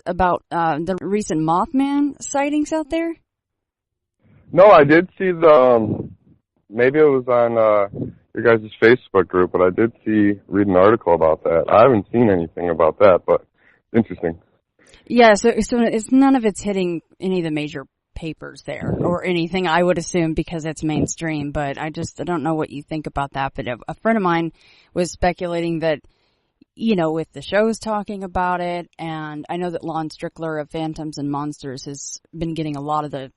about the recent Mothman sightings out there? No, I did see maybe it was on your guys' Facebook group, but I did read an article about that. I haven't seen anything about that, but interesting. Yeah, so it's none of it's hitting any of the major papers there or anything, I would assume, because it's mainstream, but I don't know what you think about that. But a friend of mine was speculating that, with the shows talking about it, and I know that Lon Strickler of Phantoms and Monsters has been getting a lot of the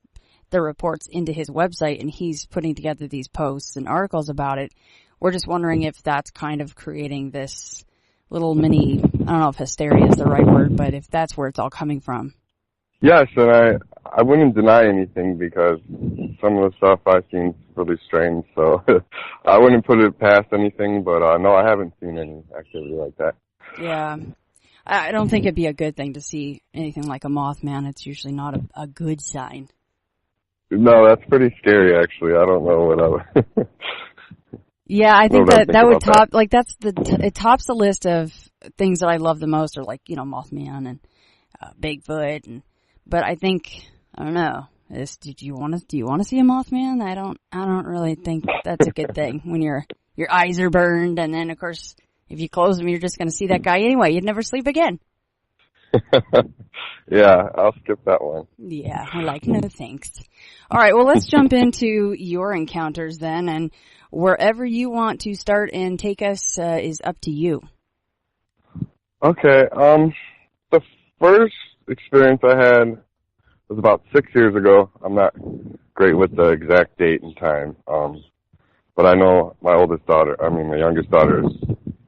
reports into his website, and he's putting together these posts and articles about it. We're just wondering if that's kind of creating this little mini, I don't know if hysteria is the right word, but if that's where it's all coming from. Yes, and I wouldn't deny anything because some of the stuff I've seen is really strange, so I wouldn't put it past anything, but no, I haven't seen any activity like that. Yeah. I don't think it'd be a good thing to see anything like a Mothman. It's usually not a good sign. No, that's pretty scary, actually. I don't know what I would... Yeah, I think that would top, it tops the list of things that I love the most are Mothman and Bigfoot, but I think, I don't know, do you want to see a Mothman? I don't really think that's a good thing when your eyes are burned, and then of course, if you close them, you're just going to see that guy anyway. You'd never sleep again. Yeah, I'll skip that one. Yeah, we're like, no thanks. All right, well, let's jump into your encounters then, and wherever you want to start and take us is up to you. Okay, the first experience I had was about 6 years ago. I'm not great with the exact date and time, but I know my youngest daughter is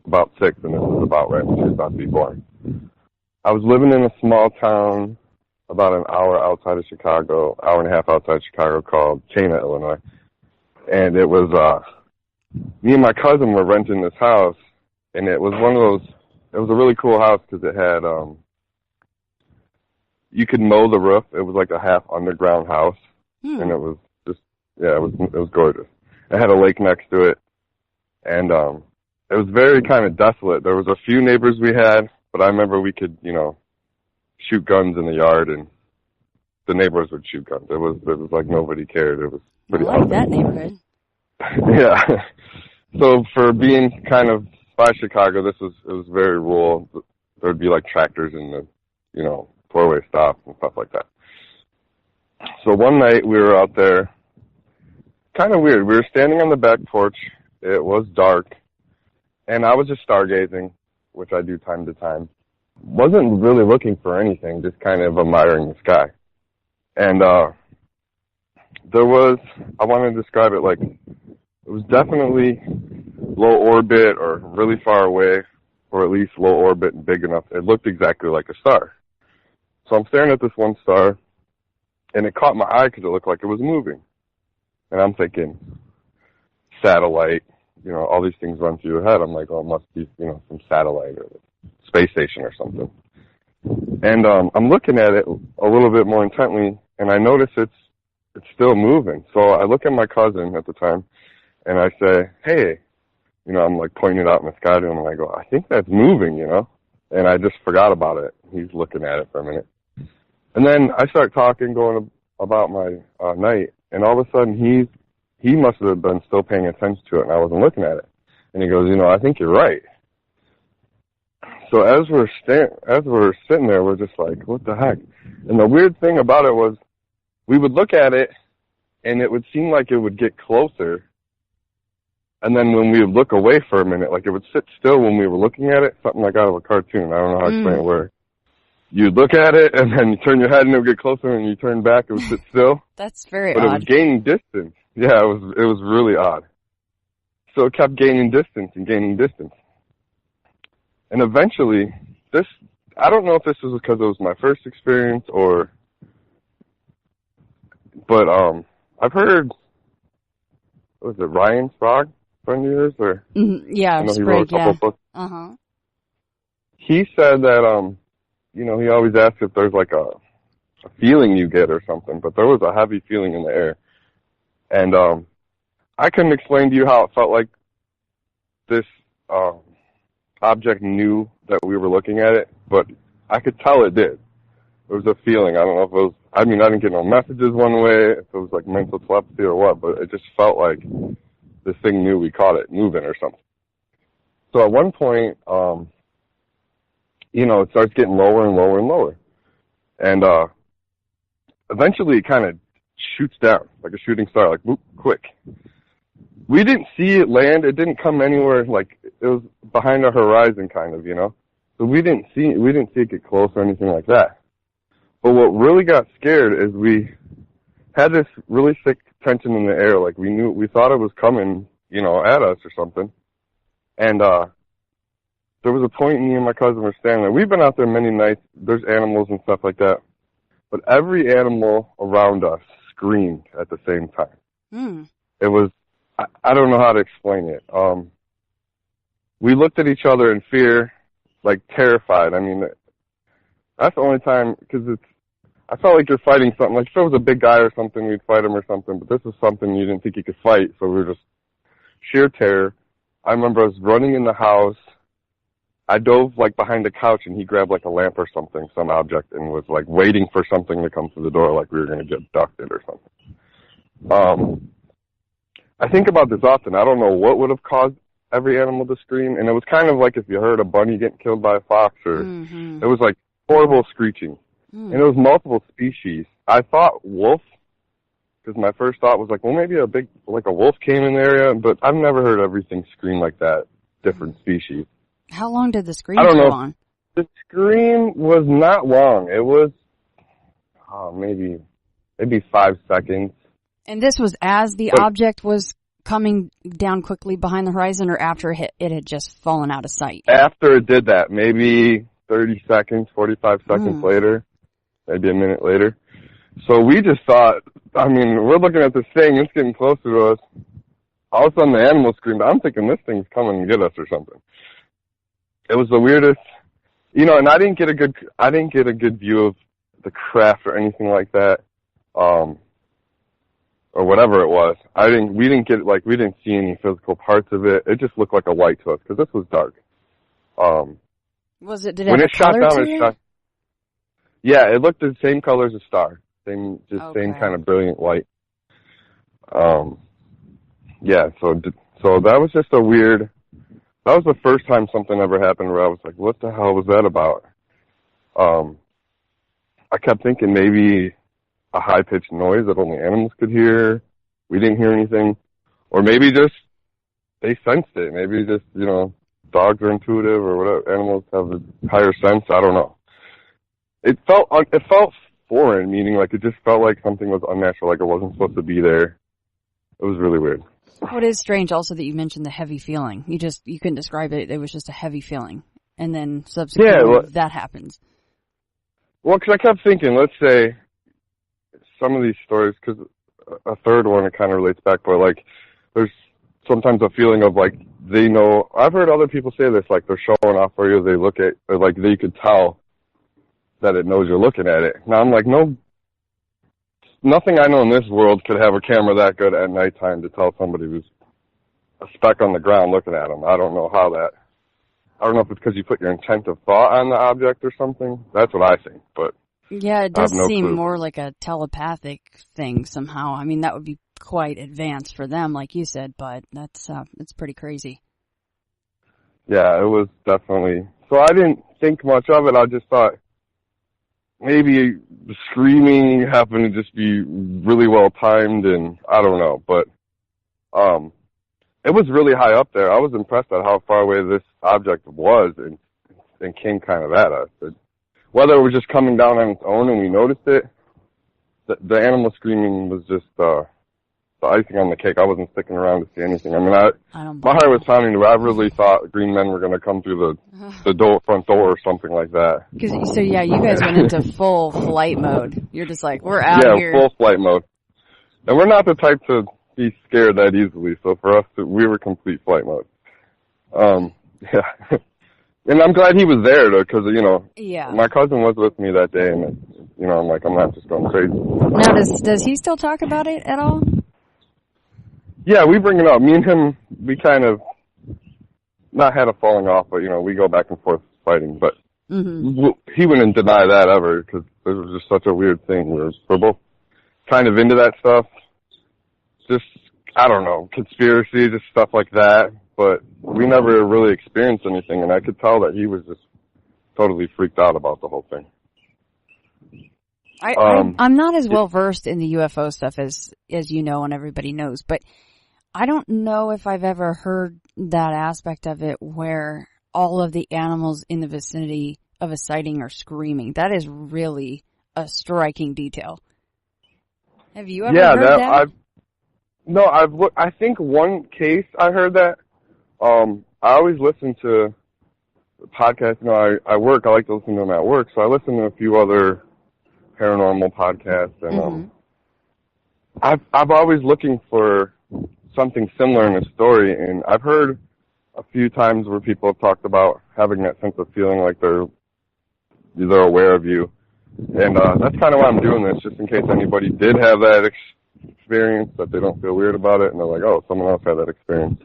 about 6, and this is about right when she was about to be born. I was living in a small town about an hour outside of Chicago, hour and a half outside Chicago, called Chena, Illinois. And it was, me and my cousin were renting this house, and it was it was a really cool house because it had, you could mow the roof. It was like a half underground house, and it was just, yeah, it was gorgeous. It had a lake next to it, and it was very kind of desolate. There was a few neighbors we had, but I remember we could, shoot guns in the yard, and the neighbors would shoot guns. It was like nobody cared. It was pretty I like that neighborhood. Yeah. So for being kind of by Chicago, it was very rural. There would be like tractors in the, four-way stop and stuff like that. So one night we were out there, kind of weird. We were standing on the back porch. It was dark, and I was just stargazing, which I do time to time. Wasn't really looking for anything, just kind of admiring the sky. And there was, I want to describe it like, it was definitely low orbit or really far away, or at least low orbit and big enough. It looked exactly like a star. So I'm staring at this one star, and it caught my eye because it looked like it was moving. And I'm thinking, satellite, all these things run through your head. I'm like, oh, it must be, some satellite or space station or something. And I'm looking at it a little bit more intently, and I notice it's still moving. So I look at my cousin at the time, and I say, hey, I'm like pointing it out in the sky to him, and I go, I think that's moving, And I just forgot about it. He's looking at it for a minute. And then I start talking, going about my night, and all of a sudden he must have been still paying attention to it, and I wasn't looking at it. And he goes, I think you're right. So as we're sitting there, we're just like, what the heck? And the weird thing about it was, we would look at it, and it would seem like it would get closer. And then when we would look away for a minute, like it would sit still when we were looking at it, something like out of a cartoon. I don't know how to explain it, where you'd look at it, and then you turn your head, and it would get closer, and you turn back, it would sit still. That's very odd. But it was gaining distance. Yeah, it was really odd. So it kept gaining distance and gaining distance. And eventually, I don't know if this was because it was my first experience but I've heard, was it Ryan Sprague, friend of yours? Or, yeah, I know he Sprague, wrote a couple books. Uh-huh. He said that, he always asks if there's like a feeling you get or something, but there was a heavy feeling in the air. And I couldn't explain to you how it felt like this object knew that we were looking at it, but I could tell it did. There was a feeling. I don't know if it was, I didn't get no messages one way, if it was like mental telepathy or what, but it just felt like this thing knew we caught it moving or something. So at one point, it starts getting lower and lower and lower. And eventually it kind of shoots down, like a shooting star, like, whoop, quick. We didn't see it land. It didn't come anywhere, like, it was behind the horizon kind of, So we didn't see it get close or anything like that. But what really got scared is we had this really thick tension in the air, like we thought it was coming, at us or something. And there was a point me and my cousin were standing there. We've been out there many nights. There's animals and stuff like that. But every animal around us screamed at the same time. Mm. It was, I don't know how to explain it. We looked at each other in fear, like terrified. That's the only time, because I felt like you're fighting something. Like if it was a big guy or something, we'd fight him or something. But this was something you didn't think you could fight, so we were just sheer terror. I remember I was running in the house. I dove like behind the couch and he grabbed like a lamp or something, some object, and was like waiting for something to come through the door, like we were going to get abducted or something. I think about this often. I don't know what would have caused every animal to scream, and it was kind of like if you heard a bunny getting killed by a fox, or it was like horrible screeching, and it was multiple species. I thought wolf, because my first thought was like, well, maybe a wolf came in the area, but I've never heard everything scream like that, different species. How long did the scream go on? The scream was not long. It was maybe 5 seconds. And this was as the object was coming down quickly behind the horizon, or after it had just fallen out of sight? After it did that, maybe 30 seconds, 45 seconds later, maybe a minute later. So we just thought, we're looking at this thing, it's getting closer to us. All of a sudden the animal screamed. I'm thinking this thing's coming to get us or something. It was the weirdest, and I didn't get a good view of the craft or anything like that, or whatever it was. We didn't see any physical parts of it. It just looked like a light to us because this was dark. Did it have a color to it? Yeah, it looked the same color as a star. Same kind of brilliant light. Yeah, so that was just that was the first time something ever happened where I was like, what the hell was that about? I kept thinking maybe a high-pitched noise that only animals could hear. We didn't hear anything. Or maybe just they sensed it. Maybe just, dogs are intuitive or whatever. Animals have a higher sense. I don't know. It felt foreign, meaning like it just felt like something was unnatural, like it wasn't supposed to be there. It was really weird. What is strange also that you mentioned the heavy feeling. You couldn't describe it. It was just a heavy feeling. And then subsequently that happens. Well, because I kept thinking, let's say some of these stories, because a third one, it kind of relates back, but like there's sometimes a feeling of like they know. I've heard other people say this, like they're showing off for you. They look at, or like they could tell that it knows you're looking at it. Now I'm like, no. Nothing I know in this world could have a camera that good at nighttime to tell somebody who's a speck on the ground looking at them. I don't know I don't know if it's because you put your intent of thought on the object or something. That's what I think, but yeah, it does seem clue. more like a telepathic thing somehow. That would be quite advanced for them, like you said, but it's pretty crazy. Yeah, it was definitely. So I didn't think much of it. I just thought maybe the screaming happened to just be really well timed, and I don't know, but it was really high up there. I was impressed at how far away this object was and came kind of at us. Whether it was just coming down on its own and we noticed it, the animal screaming was just the icing on the cake. I wasn't sticking around to see anything. My heart was pounding. I really thought green men were going to come through the front door or something like that. So you guys went into full flight mode. You're just like, we're out here. Yeah, full flight mode. And we're not the type to be scared that easily. So for us, we were complete flight mode. Yeah. And I'm glad he was there, though, because, my cousin was with me that day, and, I'm like, I'm not just going crazy. Now, does he still talk about it at all? Yeah, we bring it up. Me and him, we kind of not had a falling off, but, we go back and forth fighting. But He wouldn't deny that ever, because it was just such a weird thing. We're both kind of into that stuff. Just, I don't know, conspiracy, just stuff like that. But we never really experienced anything, and I could tell that he was just totally freaked out about the whole thing. I'm not as well versed in the UFO stuff as you know and everybody knows, but I don't know if I've ever heard that aspect of it where all of the animals in the vicinity of a sighting are screaming. That is really a striking detail. Have you ever heard that? I think one case I heard that. I always listen to podcasts. You know, I like to listen to them at work, so I listen to a few other paranormal podcasts, and I'm always looking for something similar in a story, and I've heard a few times where people have talked about having that sense of feeling like they're aware of you, and that's kind of why I'm doing this, just in case anybody did have that experience, that they don't feel weird about it, and they're like, oh, someone else had that experience.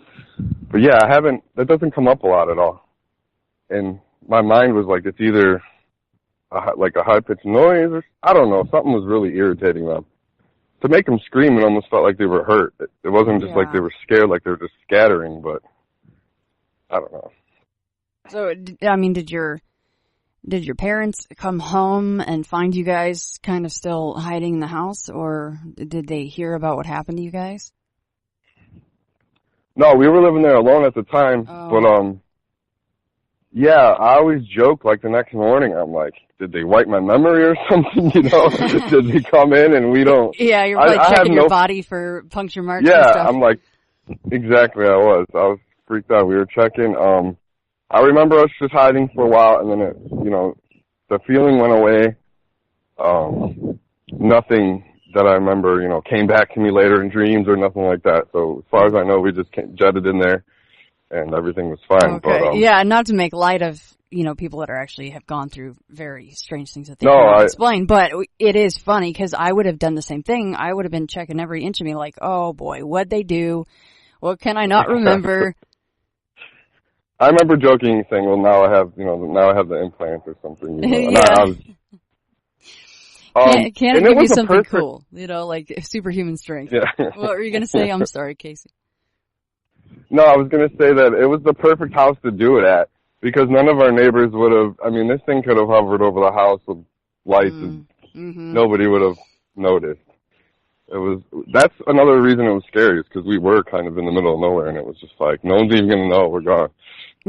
But yeah, that doesn't come up a lot at all, and my mind was like, it's either like a high-pitched noise, or I don't know, something was really irritating them. To make them scream, it almost felt like they were hurt. It wasn't just like they were scared, like they were just scattering, but I don't know. So, I mean, did your parents come home and find you guys kind of still hiding in the house, or did they hear about what happened to you guys? No, we were living there alone at the time, but yeah, I always joke, like, the next morning, I'm like, did they wipe my memory or something, you know? Did they come in and we don't... Yeah, you're like checking your body for puncture marks and stuff. Yeah, I'm like, exactly, I was freaked out. We were checking. I remember us just hiding for a while, and then the feeling went away. Nothing that I remember, came back to me later in dreams or nothing like that. So as far as I know, we just jetted in there, and everything was fine. Okay. But, yeah, not to make light of, people that have gone through very strange things that they can't explain, but it is funny because I would have done the same thing. I would have been checking every inch of me like, oh boy, what'd they do? What can I not remember? I remember joking, saying, well, now I have the implant or something. Yeah. Can it give you something cool? Like superhuman strength. Yeah. What were you going to say? I'm sorry, Casey. No, I was going to say that it was the perfect house to do it at, because none of our neighbors would have, this thing could have hovered over the house with lights and nobody would have noticed. That's another reason it was scary, is because we were kind of in the middle of nowhere, and it was just like, no one's even going to know we're gone.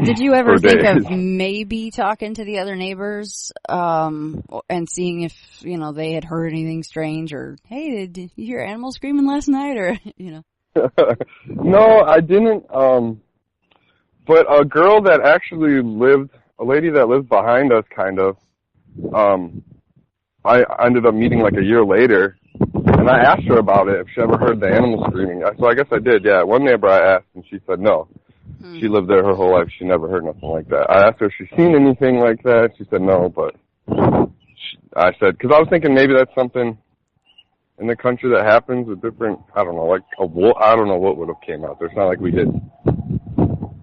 Did you ever think of maybe talking to the other neighbors, and seeing if, they had heard anything strange, or, hey, did you hear animals screaming last night, or, No, I didn't, but a girl that actually a lady that lived behind us, kind of, I ended up meeting like a year later, and I asked her about it, if she ever heard the animals screaming. So I guess I did, yeah. One neighbor I asked, and she said no. She lived there her whole life. She never heard nothing like that. I asked her if she's seen anything like that. She said no, but I said, because I was thinking maybe that's something in the country that happens, a different, I don't know, like a wolf. I don't know what would have came out there. It's not like we hit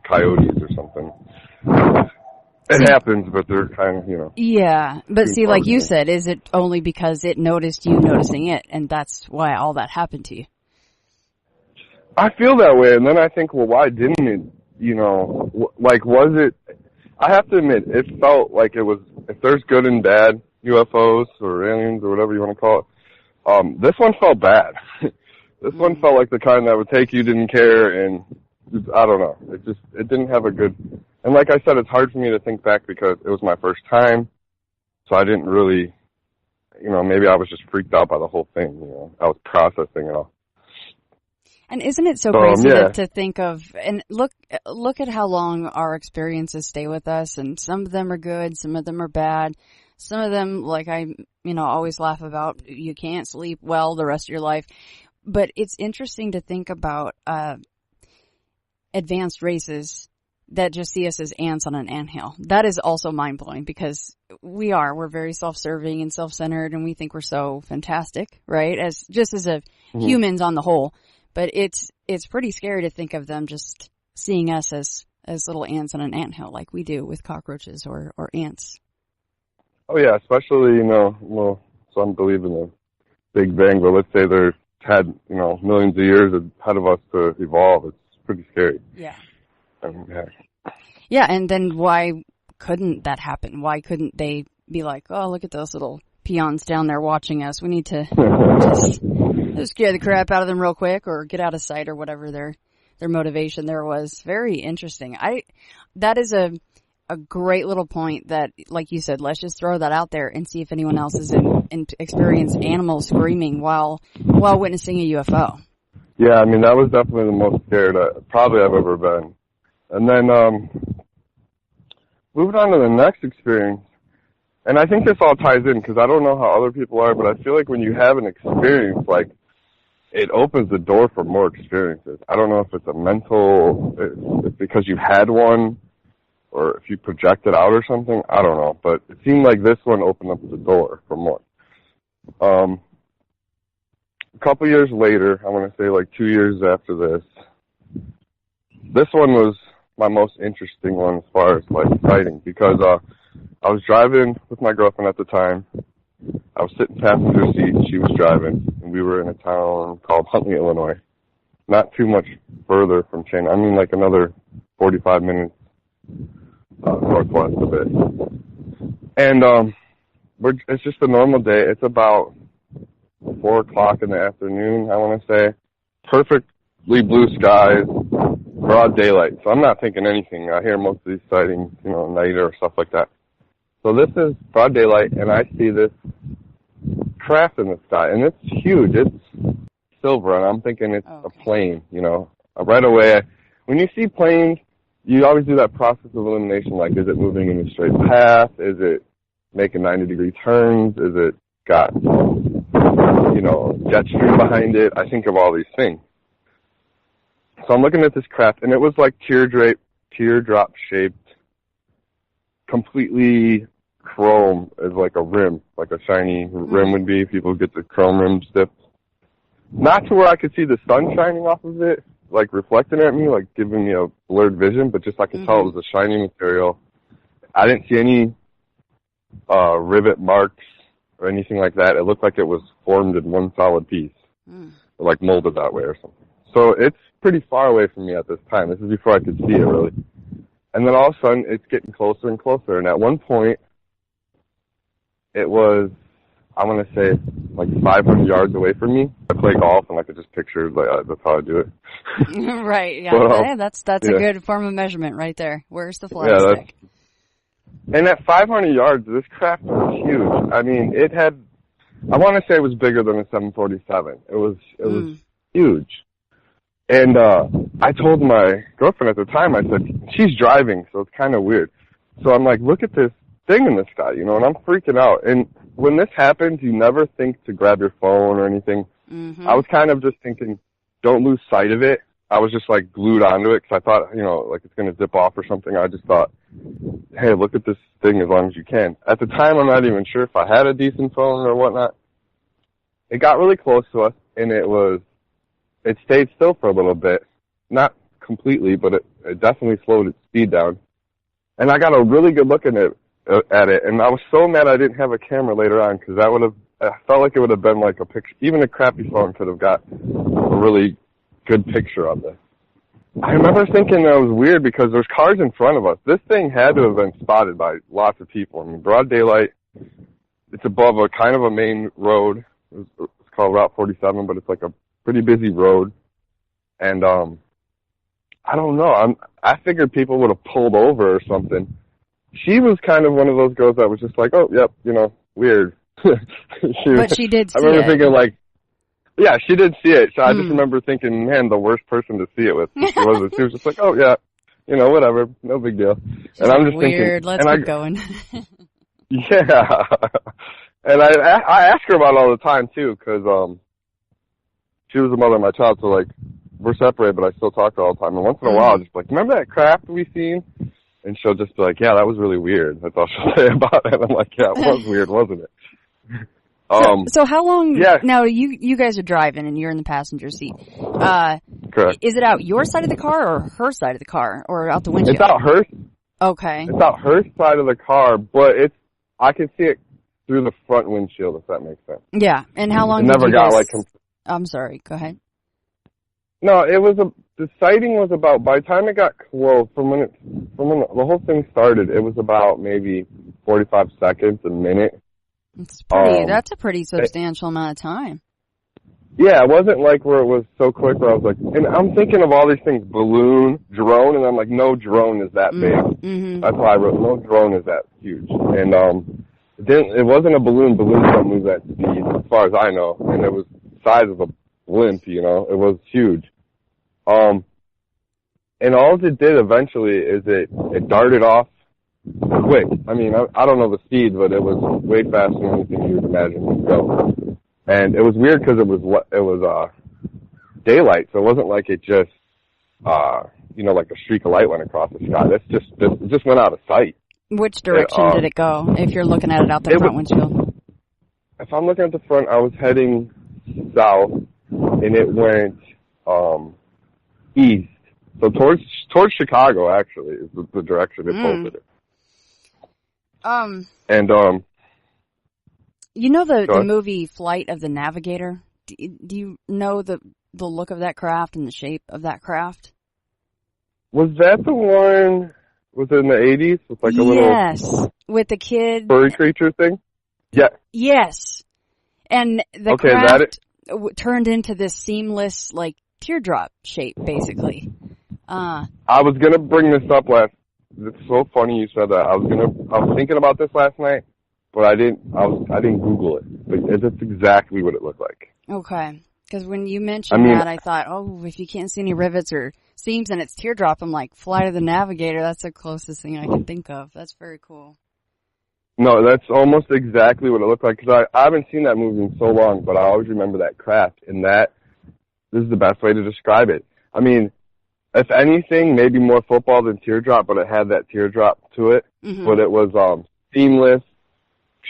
coyotes or something. It happens, but they're kind of, Yeah, but see, like you said, is it only because it noticed you noticing it, and that's why all that happened to you? I feel that way, and then I think, well, why didn't it, was it, I have to admit, it felt like it was, if there's good and bad UFOs or aliens or whatever you want to call it, this one felt bad. This one felt like the kind that would take you, didn't care, and I don't know. It didn't have a good, and like I said, it's hard for me to think back because it was my first time, so I didn't really, maybe I was just freaked out by the whole thing, I was processing it all. And isn't it so crazy to think of, and look at how long our experiences stay with us, and some of them are good, some of them are bad. Some of them, like I, always laugh about, you can't sleep well the rest of your life. But it's interesting to think about advanced races that just see us as ants on an anthill. That is also mind-blowing, because we're very self-serving and self-centered, and we think we're so fantastic, right? As humans on the whole. But it's pretty scary to think of them just seeing us as little ants on an anthill, like we do with cockroaches or ants. Oh yeah, especially, well, some believe in the Big Bang, but let's say they're had, millions of years ahead of us to evolve. It's pretty scary. Yeah. Yeah. Yeah, and then why couldn't that happen? Why couldn't they be like, oh, look at those little peons down there watching us. We need to just scare the crap out of them real quick or get out of sight or whatever their motivation there was. Very interesting. That is a great little point that, like you said, let's just throw that out there and see if anyone else has experienced animals screaming while witnessing a UFO. Yeah, I mean, that was definitely the most scared probably I've ever been. And then moving on to the next experience, and I think this all ties in because I don't know how other people are, but I feel like when you have an experience, like, it opens the door for more experiences. I don't know if it's it's because you had one or if you project it out or something. I don't know, but it seemed like this one opened up the door for more. A couple years later, I want to say like 2 years after this one was my most interesting one as far as like sighting because I was driving with my girlfriend at the time. I was sitting passenger seat, she was driving, and we were in a town called Huntley, Illinois. Not too much further from China. I mean, like another 45 minutes northwest of it. And it's just a normal day. It's about 4 o'clock in the afternoon, I want to say. Perfectly blue skies, broad daylight. So I'm not thinking anything. I hear most of these sightings, at night or stuff like that. So this is broad daylight, and I see this craft in the sky, and it's huge. It's silver, and I'm thinking it's a plane, Right away, when you see planes, you always do that process of elimination, like, is it moving in a straight path? Is it making 90-degree turns? Is it got, jet stream behind it? I think of all these things. So I'm looking at this craft, and it was like teardrop-shaped, completely chrome as like a rim, like a shiny rim would be if people get the chrome rims dipped. Not to where I could see the sun shining off of it, like reflecting at me, like giving me a blurred vision, but just I could tell it was a shiny material. I didn't see any rivet marks or anything like that. It looked like it was formed in one solid piece, or like molded that way or something. So it's pretty far away from me at this time. This is before I could see it, really. And then all of a sudden, it's getting closer and closer. And at one point, it was, I want to say, like 500 yards away from me. I play golf, and I could just picture, like, that's how I do it. Right, yeah. But, that's a good form of measurement right there. Where's the flag stick? And at 500 yards, this craft was huge. I mean, it had, I want to say it was bigger than a 747. It was huge. And I told my girlfriend at the time, I said, she's driving, so it's kind of weird. So I'm like, look at this thing in the sky, and I'm freaking out. And when this happens, you never think to grab your phone or anything. I was kind of just thinking, don't lose sight of it. I was just like glued onto it because I thought, like it's going to zip off or something. I just thought, hey, look at this thing as long as you can. At the time, I'm not even sure if I had a decent phone or whatnot. It got really close to us, and it stayed still for a little bit. Not completely, but it definitely slowed its speed down. And I got a really good look at it, and I was so mad I didn't have a camera later on because I felt like it would have been like a picture. Even a crappy phone could have got a really good picture of this. I remember thinking that was weird because there's cars in front of us. This thing had to have been spotted by lots of people. I mean, broad daylight. It's above a kind of a main road. It's called Route 47, but it's like a pretty busy road. And I don't know. I figured people would have pulled over or something. She was kind of one of those girls that was just like, oh, yep, weird. But she did see it. I remember thinking like, yeah, she did see it. So I just remember thinking, man, the worst person to see it with. She was just like, oh, yeah, whatever, no big deal. She's and I'm just weird. Thinking, let's keep going. Yeah. And I ask her about it all the time, too, because she was the mother of my child, so, like, we're separated, but I still talk to her all the time. And once in a while, I'll just be like, remember that craft we seen? And she'll just be like, yeah, that was really weird. That's all she'll say about it. And I'm like, yeah, it was weird, wasn't it? So how long, now you guys are driving and you're in the passenger seat. Correct. Is it out your side of the car or her side of the car or out the windshield? It's out her. Okay. It's out her side of the car, but I could see it through the front windshield, if that makes sense. Yeah. And how long it did never you got guys... like... I'm sorry. Go ahead. No, the sighting was about, by the time it got close, from when the whole thing started, it was about maybe 45 seconds, a minute. That's a pretty substantial amount of time. Yeah, it wasn't like where it was so quick where I was like, and I'm thinking of all these things, balloon, drone, and I'm like, no drone is that big. Mm-hmm. That's why I wrote, no drone is that huge. And it wasn't a balloon. Balloons don't move that speed, as far as I know. And it was the size of a blimp, you know. It was huge. And all it did eventually is it darted off quick. I mean, I don't know the speed, but it was way faster than anything you would imagine it would go. And it was weird because it was daylight, so it wasn't like it just like a streak of light went across the sky. It just went out of sight. Which direction did it go? If you're looking at it out the front windshield. If I'm looking at the front, I was heading south, and it went east. So towards Chicago, actually, is the direction it posted it. And you know the movie Flight of the Navigator? Do you know the look of that craft and the shape of that craft? Was that the one? Was it in the 80s? With like a little with the kid furry creature thing. Yeah. Yes, and the craft turned into this seamless like teardrop shape, basically. I was gonna bring this up last. It's so funny you said that. I was thinking about this last night, but I didn't Google it. But that's exactly what it looked like. Okay, because when you mentioned that, I thought, oh, if you can't see any rivets or seams and it's teardrop, I'm like, Flight of the Navigator. That's the closest thing I can think of. That's very cool. No, that's almost exactly what it looked like. Because I haven't seen that movie in so long, but I always remember that craft. And this is the best way to describe it. I mean, if anything, maybe more football than teardrop, but it had that teardrop to it. Mm-hmm. But it was seamless,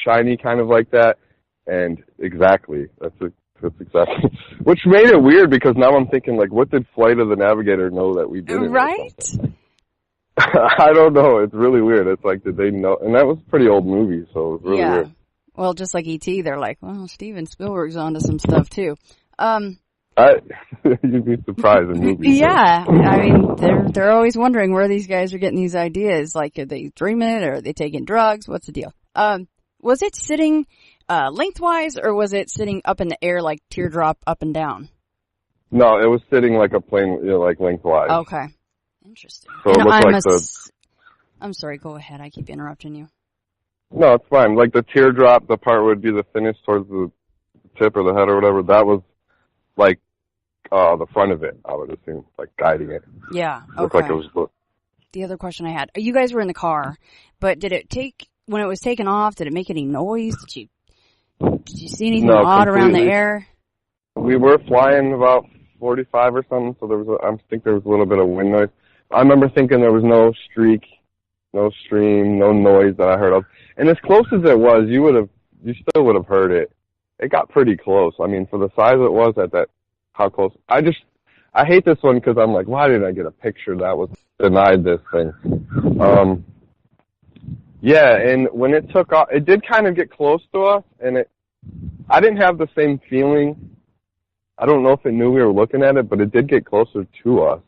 shiny, kind of like that. And exactly, that's exactly. Which made it weird because now I'm thinking, like, what did Flight of the Navigator know that we didn't? Right? I don't know. It's really weird. It's like, did they know? And that was a pretty old movie, so it was really weird. Well, just like E.T., they're like, well, Steven Spielberg's onto some stuff, too. You'd be surprised in movies. Yeah. I mean, they're always wondering where these guys are getting these ideas. Like, are they dreaming it or are they taking drugs? What's the deal? Was it sitting lengthwise or was it sitting up in the air like teardrop up and down? No, it was sitting like a plane, like lengthwise. Okay. Interesting. So it looked like I'm sorry, go ahead. I keep interrupting you. No, it's fine. Like the teardrop, the part would be the thinnest towards the tip or the head or whatever. That was like the front of it, I would assume, like guiding it. Yeah, okay. Looked like it was. The other question I had, you guys were in the car, but when it was taken off, did it make any noise? Did you see anything odd around the air? We were flying about 45 or something, so I think there was a little bit of wind noise. I remember thinking there was no streak, no stream, no noise that I heard of. And as close as it was, you still would have heard it. It got pretty close. I mean, for the size it was how close. I hate this one because I'm like, why didn't I get a picture that was denied this thing? Yeah, and when it took off, it did kind of get close to us, and I didn't have the same feeling. I don't know if it knew we were looking at it, but it did get closer to us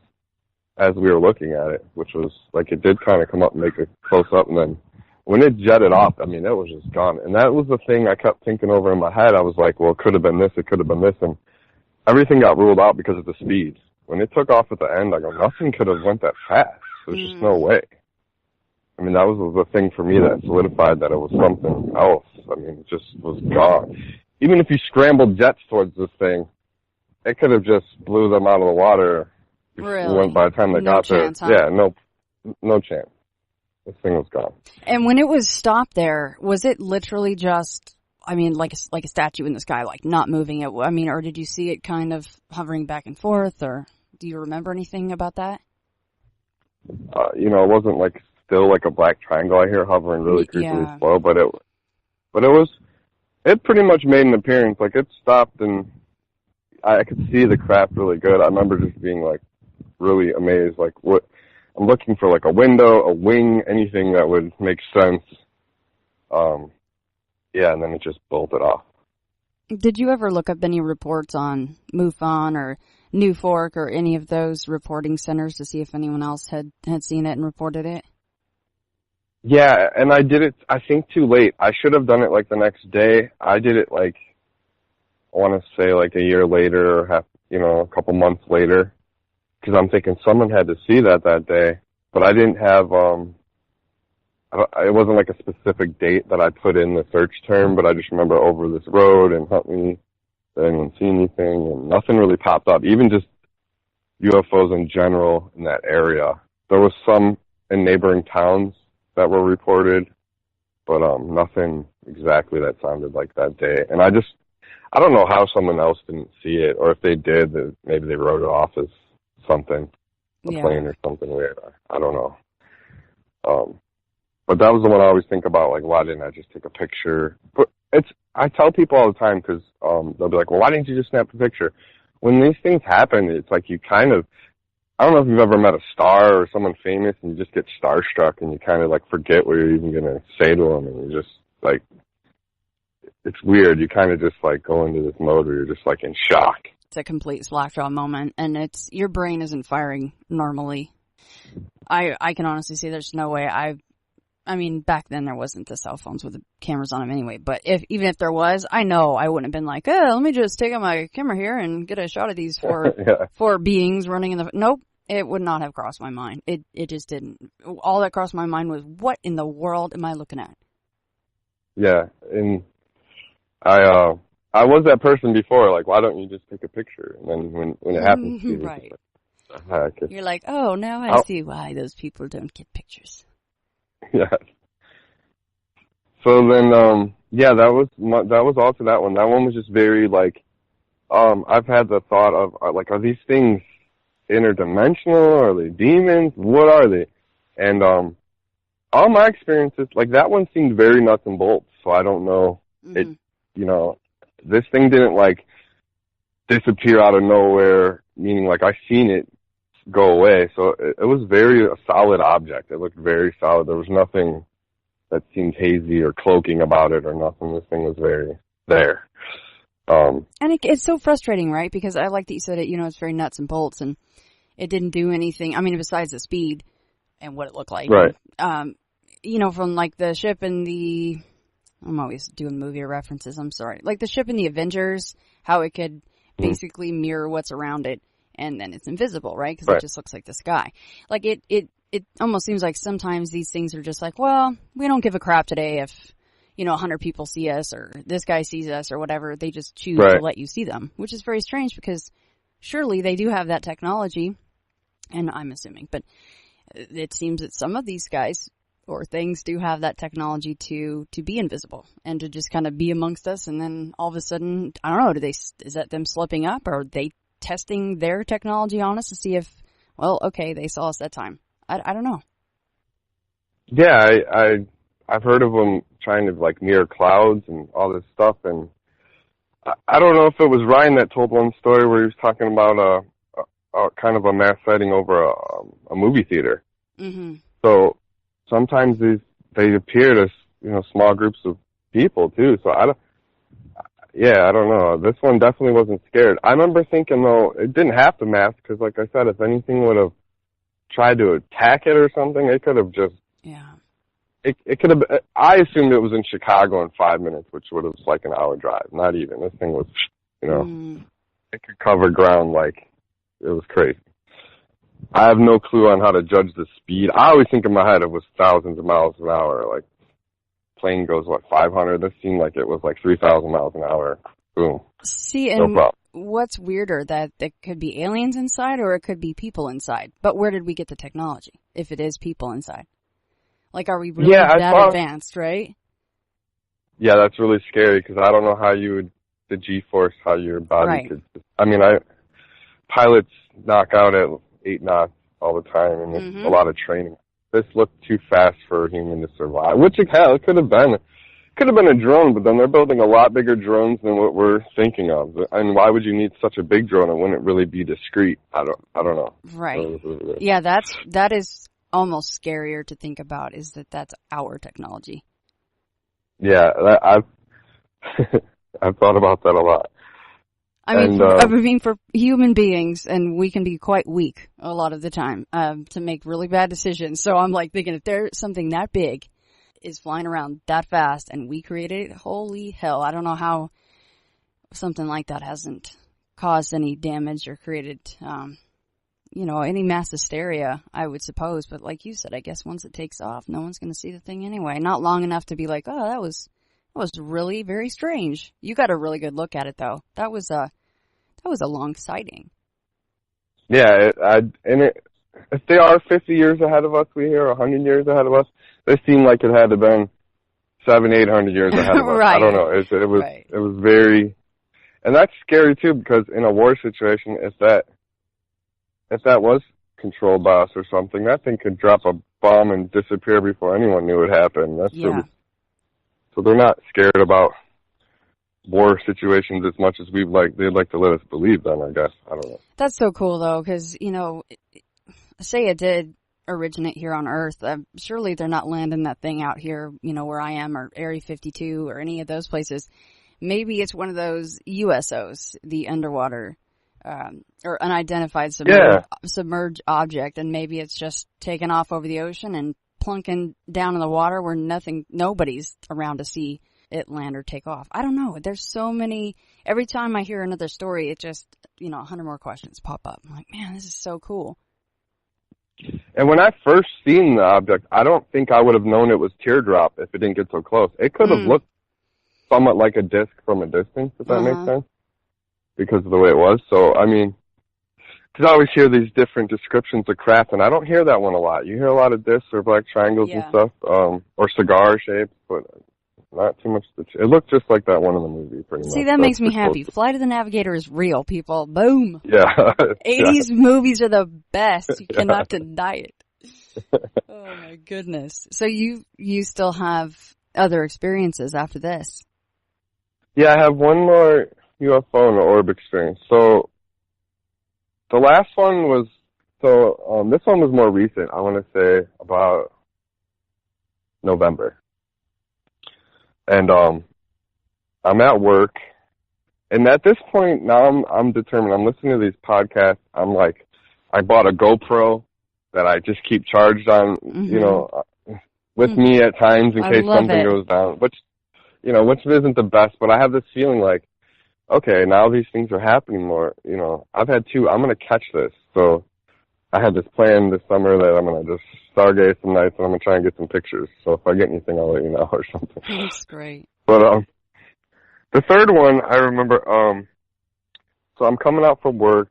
as we were looking at it, which was like it did kind of come up and make a close up, and then when it jetted off, I mean, it was just gone. And that was the thing I kept thinking over in my head. I was like, well, it could have been this, it could have been this, and everything got ruled out because of the speed. When it took off at the end, I go, nothing could have went that fast. There's just no way. I mean, that was the thing for me that solidified that it was something else. I mean, it just was gone. Even if you scrambled jets towards this thing, it could have just blew them out of the water. Really? By the time they got there. Huh? Yeah, no chance. This thing was gone. And when it was stopped there, was it literally just, I mean, like a statue in the sky, like not moving it? I mean, or did you see it kind of hovering back and forth, or do you remember anything about that? It wasn't like still like a black triangle I hear hovering really creepily slow, but it pretty much made an appearance. Like it stopped and I could see the craft really good. I remember just being like really amazed, like what I'm looking for, like a window, a wing, anything that would make sense. Yeah, and then it just bolted off. Did you ever look up any reports on MUFON or New Fork or any of those reporting centers to see if anyone else had seen it and reported it? Yeah, and I did it, I think, too late. I should have done it, like, the next day. I did it, like, I want to say, like, a year later or a couple months later, because I'm thinking someone had to see that day. But I didn't have, it wasn't like a specific date that I put in the search term, but I just remember over this road and Huntley, did anyone see anything? And nothing really popped up, even just UFOs in general in that area. There was some in neighboring towns that were reported, but nothing exactly that sounded like that day. And I don't know how someone else didn't see it, or if they did, maybe they wrote it off as something, a plane or something weird. I don't know. But that was the one I always think about, like, why didn't I just take a picture? But I tell people all the time, because they'll be like, well, why didn't you just snap a picture? When these things happen, it's like you kind of, I don't know if you've ever met a star or someone famous and you just get starstruck and you kind of, like, forget what you're even going to say to them, and you just, like, it's weird. You kind of just, like, go into this mode where you're just, like, in shock. It's a complete slack-jaw moment, and your brain isn't firing normally. I can honestly say there's no way I mean, back then there wasn't the cell phones with the cameras on them anyway, but even if there was, I know I wouldn't have been like, oh, let me just take out my camera here and get a shot of these four beings running in the... Nope, it would not have crossed my mind. It just didn't. All that crossed my mind was, what in the world am I looking at? Yeah, and I was that person before, like, why don't you just take a picture? And then when it happens to you, right. You're like, oh, now I see why those people don't get pictures. Yeah. So then, that was all to that one. That one was just very, like, I've had the thought of, like, are these things interdimensional? Are they demons? What are they? And, all my experiences, like, that one seemed very nuts and bolts, so I don't know. Mm-hmm. This thing didn't, like, disappear out of nowhere, meaning, like, I seen it go away. So it was a solid object. It looked very solid. There was nothing that seemed hazy or cloaking about it or nothing. This thing was very there. And it's so frustrating, right? Because I like that you said it, it's very nuts and bolts, and it didn't do anything. I mean, besides the speed and what it looked like. Right. From like the ship in I'm always doing movie references, I'm sorry. Like the ship in the Avengers, how it could basically mirror what's around it. And then it's invisible, right? Because it just looks like the sky. Like it almost seems like sometimes these things are just like, well, we don't give a crap today if 100 people see us or this guy sees us or whatever. They just choose to let you see them, which is very strange because surely they do have that technology, and I'm assuming, but it seems that some of these guys or things do have that technology to be invisible and to just kind of be amongst us, and then all of a sudden, I don't know, is that them slipping up, or are they testing their technology on us to see if, well, okay, they saw us that time. I don't know. Yeah, I've heard of them trying to, like, mirror clouds and all this stuff, and I don't know if it was Ryan that told one story where he was talking about a kind of a mass sighting over a movie theater. Mm-hmm. So sometimes they appear to small groups of people too. So I don't know. This one definitely wasn't scared. I remember thinking, though, it didn't have to mask because, like I said, if anything would have tried to attack it or something, it could have just... Yeah. It could have... I assumed it was in Chicago in 5 minutes, which would have like an hour drive. Not even. This thing was, it could cover ground like... It was crazy. I have no clue on how to judge the speed. I always think in my head it was thousands of miles an hour, like... Plane goes, 500? This seemed like it was like 3,000 miles an hour. Boom. See, and what's weirder, that there could be aliens inside or it could be people inside? But where did we get the technology if it is people inside? Like, are we really that advanced, right? Yeah, that's really scary because I don't know how the G-force, how your body could... I mean, pilots knock out at 8 knots all the time, and it's a lot of training. This looked too fast for a human to survive, which it could have been. Could have been a drone, but then they're building a lot bigger drones than what we're thinking of. And why would you need such a big drone? It wouldn't really be discreet. I don't know. Right. Yeah, that is almost scarier to think about, is that's our technology. Yeah, I've I've thought about that a lot. I mean, for human beings, and we can be quite weak a lot of the time, to make really bad decisions. So I'm like thinking, if there's something that big is flying around that fast and we created it, holy hell, I don't know how something like that hasn't caused any damage or created, any mass hysteria, I would suppose. But like you said, I guess once it takes off, no one's going to see the thing anyway. Not long enough to be like, oh, that was really very strange. You got a really good look at it, though. That was a long sighting. Yeah, if they are 50 years ahead of us, we hear 100 years ahead of us. They seem like it had to have been 700-800 years ahead of us. Right. I don't know. It was very, and that's scary too, because in a war situation, if that was controlled by us or something, that thing could drop a bomb and disappear before anyone knew it happened. So they're not scared about war situations as much as they'd like to let us believe then, I guess. I don't know. That's so cool, though, because, say it did originate here on Earth. Surely they're not landing that thing out here, where I am, or Area 52, or any of those places. Maybe it's one of those USOs, the underwater, or unidentified submerged object, and maybe it's just taken off over the ocean and plunking down in the water where nobody's around to see it land or take off. I don't know. There's so many. Every time I hear another story, it just, 100 more questions pop up. I'm like, man, this is so cool. And when I first seen the object, I don't think I would have known it was teardrop if it didn't get so close. It could have looked somewhat like a disc from a distance, if that makes sense, because of the way it was. So, I mean, because I always hear these different descriptions of craft, and I don't hear that one a lot. You hear a lot of discs or black triangles and stuff, or cigar shapes, but not too much. It looked just like that one in the movie, pretty much. See, that makes me happy. Flight of the Navigator is real, people. Boom. Yeah. 80s movies are the best. You cannot deny it. Oh, my goodness. So you still have other experiences after this? Yeah, I have one more UFO and orb experience. So the last one was, this one was more recent. I want to say about November. And I'm at work, and at this point now I'm determined. I'm listening to these podcasts. I'm like, I bought a GoPro that I just keep charged on, with me at times in case something goes down. Which isn't the best, but I have this feeling like, okay, now these things are happening more. I've had two. I'm gonna catch this. So I had this plan this summer that I'm gonna just stargaze some nights, and I'm gonna try and get some pictures. So if I get anything, I'll let you know or something. That's great. But the third one I remember. So I'm coming out from work,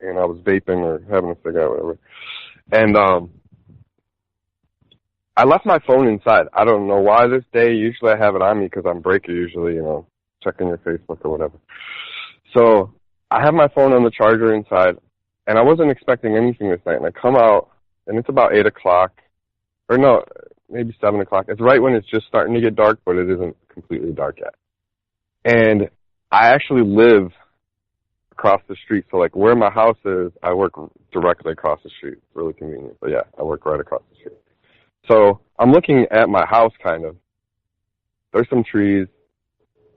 and I was vaping or having a cigarette, whatever, and I left my phone inside. I don't know why this day. Usually I have it on me because I'm breaker. Usually, checking your Facebook or whatever. So I have my phone on the charger inside. And I wasn't expecting anything this night. And I come out, and it's about 8 o'clock. Or no, maybe 7 o'clock. It's right when it's just starting to get dark, but it isn't completely dark yet. And I actually live across the street. So, like, where my house is, I work directly across the street. It's really convenient. But, yeah, I work right across the street. So I'm looking at my house, kind of. There's some trees.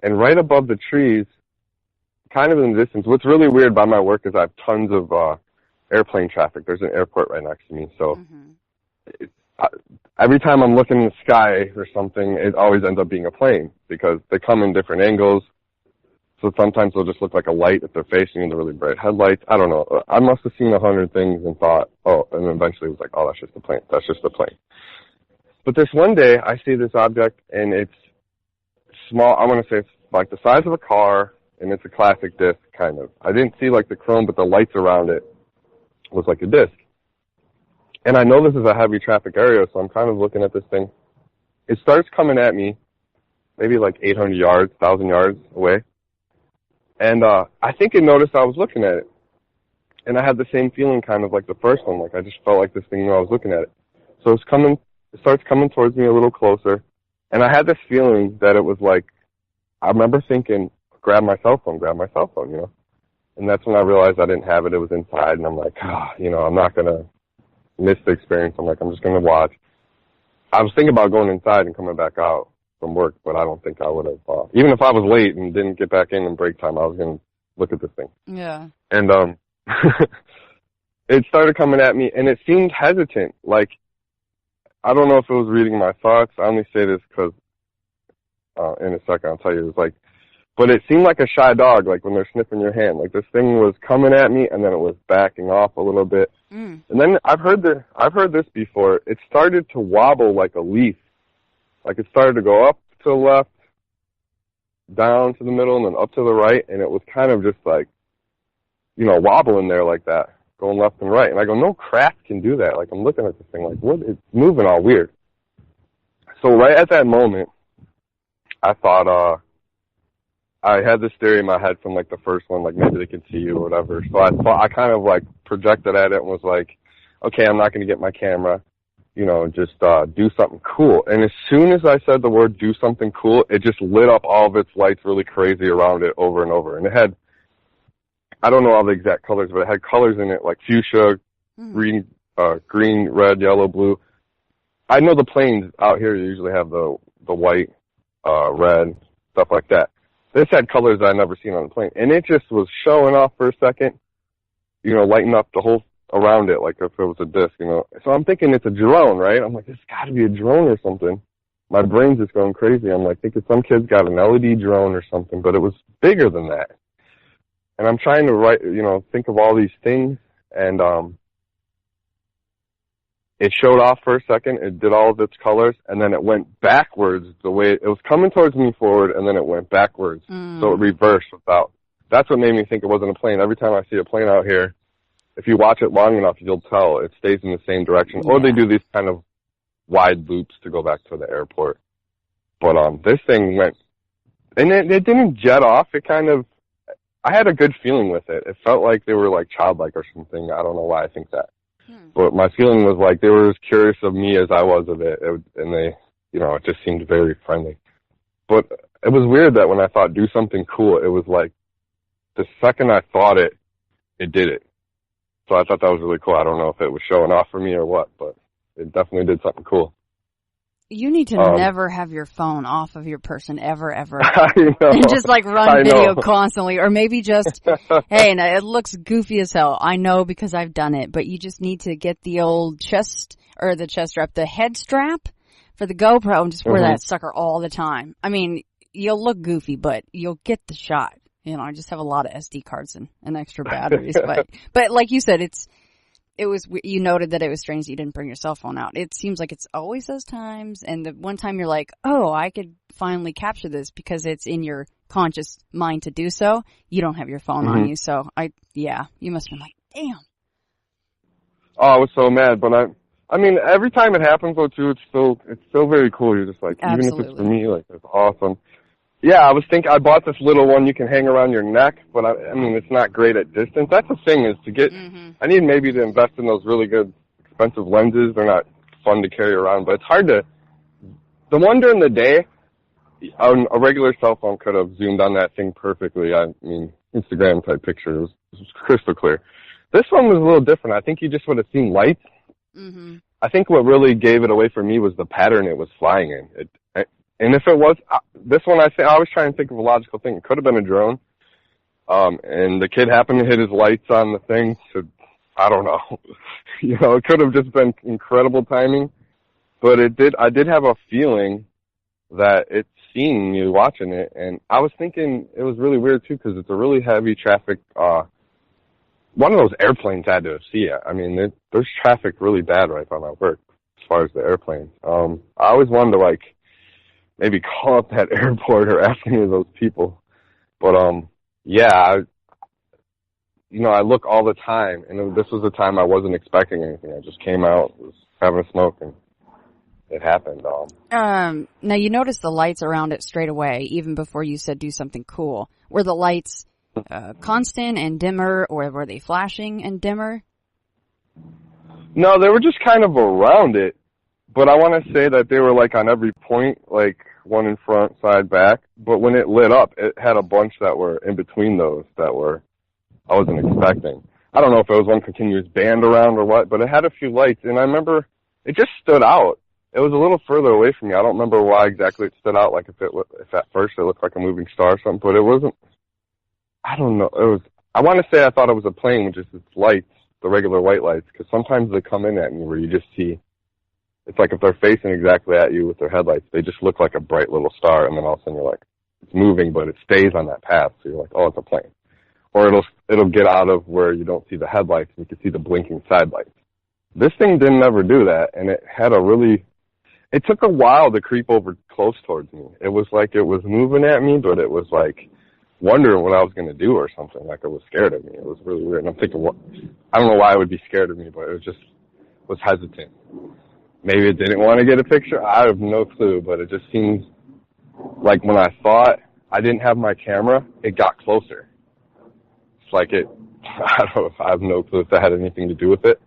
And right above the trees, kind of in the distance. What's really weird about my work is I have tons of airplane traffic. There's an airport right next to me, so every time I'm looking in the sky or something, it always ends up being a plane because they come in different angles. So sometimes they'll just look like a light if they're facing the really bright headlights. I don't know. I must have seen 100 things and thought, and then eventually it was like, oh, that's just a plane. That's just a plane. But this one day, I see this object, and it's small. I want to say it's like the size of a car. And it's a classic disc, kind of. I didn't see, like, the chrome, but the lights around it was like a disc. And I know this is a heavy traffic area, so I'm kind of looking at this thing. It starts coming at me, maybe like 800 yards, 1,000 yards away. And I think it noticed I was looking at it. And I had the same feeling kind of like the first one. Like, I just felt like this thing knew I was looking at it. So it starts coming towards me a little closer. And I had this feeling that it was like, I remember thinking, grab my cell phone, And that's when I realized I didn't have it. It was inside, and I'm like, I'm not going to miss the experience. I'm like, I'm just going to watch. I was thinking about going inside and coming back out, from work, but I don't think I would have, even if I was late and didn't get back in break time, I was going to look at this thing. Yeah. And, it started coming at me, and it seemed hesitant. Like, I don't know if it was reading my thoughts. I only say this because, in a second I'll tell you, it was like, but it seemed like a shy dog, like when they're sniffing your hand. Like this thing was coming at me, and then it was backing off a little bit. And then I've heard this before. It started to wobble like a leaf. Like it started to go up to the left, down to the middle, and then up to the right, and it was kind of just like, you know, wobbling there like that, going left and right. And I go, no craft can do that. Like I'm looking at this thing like, what? It's moving all weird. So right at that moment, I thought, I had this theory in my head from like the first one, like maybe they can see you or whatever. So I kind of like projected at it and was like, okay, I'm not going to get my camera, you know, just do something cool. And as soon as I said the word do something cool, it just lit up all of its lights really crazy around it over and over. And it had, I don't know all the exact colors, but it had colors in it like fuchsia, green, red, yellow, blue. I know the planes out here usually have the white, red, stuff like that. This had colors I'd never seen on the plane, and it just was showing off for a second, you know, lighting up the whole around it like if it was a disc, you know. So I'm thinking it's a drone, right? I'm like, this got to be a drone or something. My brain's just going crazy. I'm like thinking some kid's got an LED drone or something, but it was bigger than that. And I'm trying to think of all these things, and it showed off for a second. It did all of its colors, and then it went backwards the way it was coming towards me forward, and then it went backwards. So it reversed without. That's what made me think it wasn't a plane. Every time I see a plane out here, if you watch it long enough, you'll tell it stays in the same direction. Yeah. Or they do these kind of wide loops to go back to the airport. But this thing went, and it didn't jet off. It kind of, I had a good feeling with it. It felt like they were like childlike or something. I don't know why I think that. But my feeling was like they were as curious of me as I was of it, and they, you know, it just seemed very friendly. But it was weird that when I thought do something cool, it was like the second I thought it did it. So I thought that was really cool. I don't know if it was showing off for me or what, but it definitely did something cool. You need to never have your phone off of your person ever. I know. And just like run video constantly, or maybe just, hey, now it looks goofy as hell. I know because I've done it, but you just need to get the old the head strap for the GoPro and just wear that sucker all the time. I mean, you'll look goofy, but you'll get the shot. You know, I just have a lot of SD cards and extra batteries, but like you said, you noted that it was strange that you didn't bring your cell phone out. It seems like it's always those times, and the one time you're like, oh, I could finally capture this because it's in your conscious mind to do so. You don't have your phone on you, so you must have been like, damn. Oh, I was so mad, but I mean, every time it happens though too, it's still very cool. You're just like, even if it's for me, like, it's awesome. Yeah, I was thinking, I bought this little one you can hang around your neck, but I mean, it's not great at distance. That's the thing is to get, I need maybe to invest in those really good, expensive lenses. They're not fun to carry around, but it's hard to, the one during the day, a regular cell phone could have zoomed on that thing perfectly. I mean, Instagram type picture, it was crystal clear. This one was a little different. I think you just would have seen lights. I think what really gave it away for me was the pattern it was flying in. And if it was, this one I was trying to think of a logical thing. It could have been a drone. And the kid happened to hit his lights on the thing. So, I don't know. You know, it could have just been incredible timing. But I did have a feeling that it's seeing me watching it. And I was thinking it was really weird too, because it's a really heavy traffic, one of those airplanes had to see it. I mean, there's traffic really bad right by my work as far as the airplanes. I always wanted to like, maybe call up that airport or ask any of those people. But, I look all the time, and this was the time I wasn't expecting anything. I just came out, was having a smoke, and it happened. Now you noticed the lights around it straight away, even before you said do something cool. Were the lights constant and dimmer, or were they flashing and dimmer? No, they were just kind of around it. But I want to say that they were like on every point, like one in front, side, back. But when it lit up, it had a bunch that were in between those that I wasn't expecting. I don't know if it was one continuous band around or what, but it had a few lights. And I remember it just stood out. It was a little further away from me. I don't remember why exactly it stood out, like if at first it looked like a moving star or something, but it wasn't. I don't know. I want to say I thought it was a plane with just its lights, the regular white lights, because sometimes they come in at me where you just see, it's like if they're facing exactly at you with their headlights, they just look like a bright little star, and then all of a sudden you're like, it's moving, but it stays on that path, so you're like, oh, it's a plane. Or it'll get out of where you don't see the headlights, and you can see the blinking side lights. This thing didn't ever do that, and it took a while to creep over close towards me. It was like it was moving at me, but it was like wondering what I was going to do or something, like it was scared of me. It was really weird. And I'm thinking, I don't know why it would be scared of me, but it was hesitant. Maybe it didn't want to get a picture. I have no clue, but it just seems like when I thought I didn't have my camera, it got closer. It's like I have no clue if that had anything to do with it.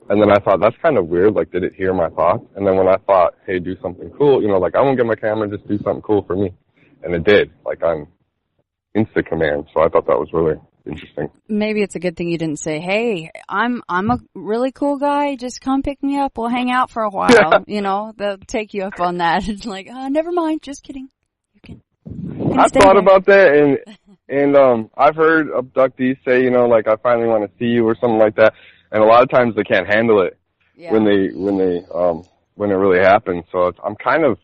And then I thought, that's kind of weird, like, did it hear my thoughts? And then when I thought, hey, do something cool, like, I won't get my camera, just do something cool for me. And it did, like, on instant command. So I thought that was really interesting. Maybe it's a good thing you didn't say, hey, I'm a really cool guy, just come pick me up, we'll hang out for a while. Yeah. They'll take you up on that. It's like, never mind, just kidding. You can I've thought about that, and I've heard abductees say, like, I finally want to see you or something like that. And a lot of times they can't handle it when it really happens. So I'm kind of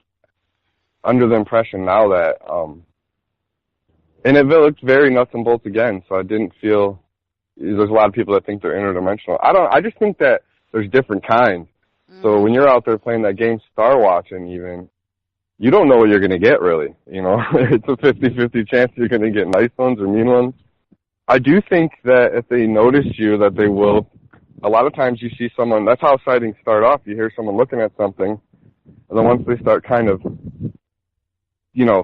under the impression now that, and it looked very nuts and bolts again. So I didn't feel, there's a lot of people that think they're interdimensional. I just think that there's different kinds. So when you're out there playing that game Star Watching even, you don't know what you're going to get really. It's a 50-50 chance you're going to get nice ones or mean ones. I do think that if they notice you, that they will. A lot of times you see someone, that's how sightings start off. You hear someone looking at something, and then once they start kind of,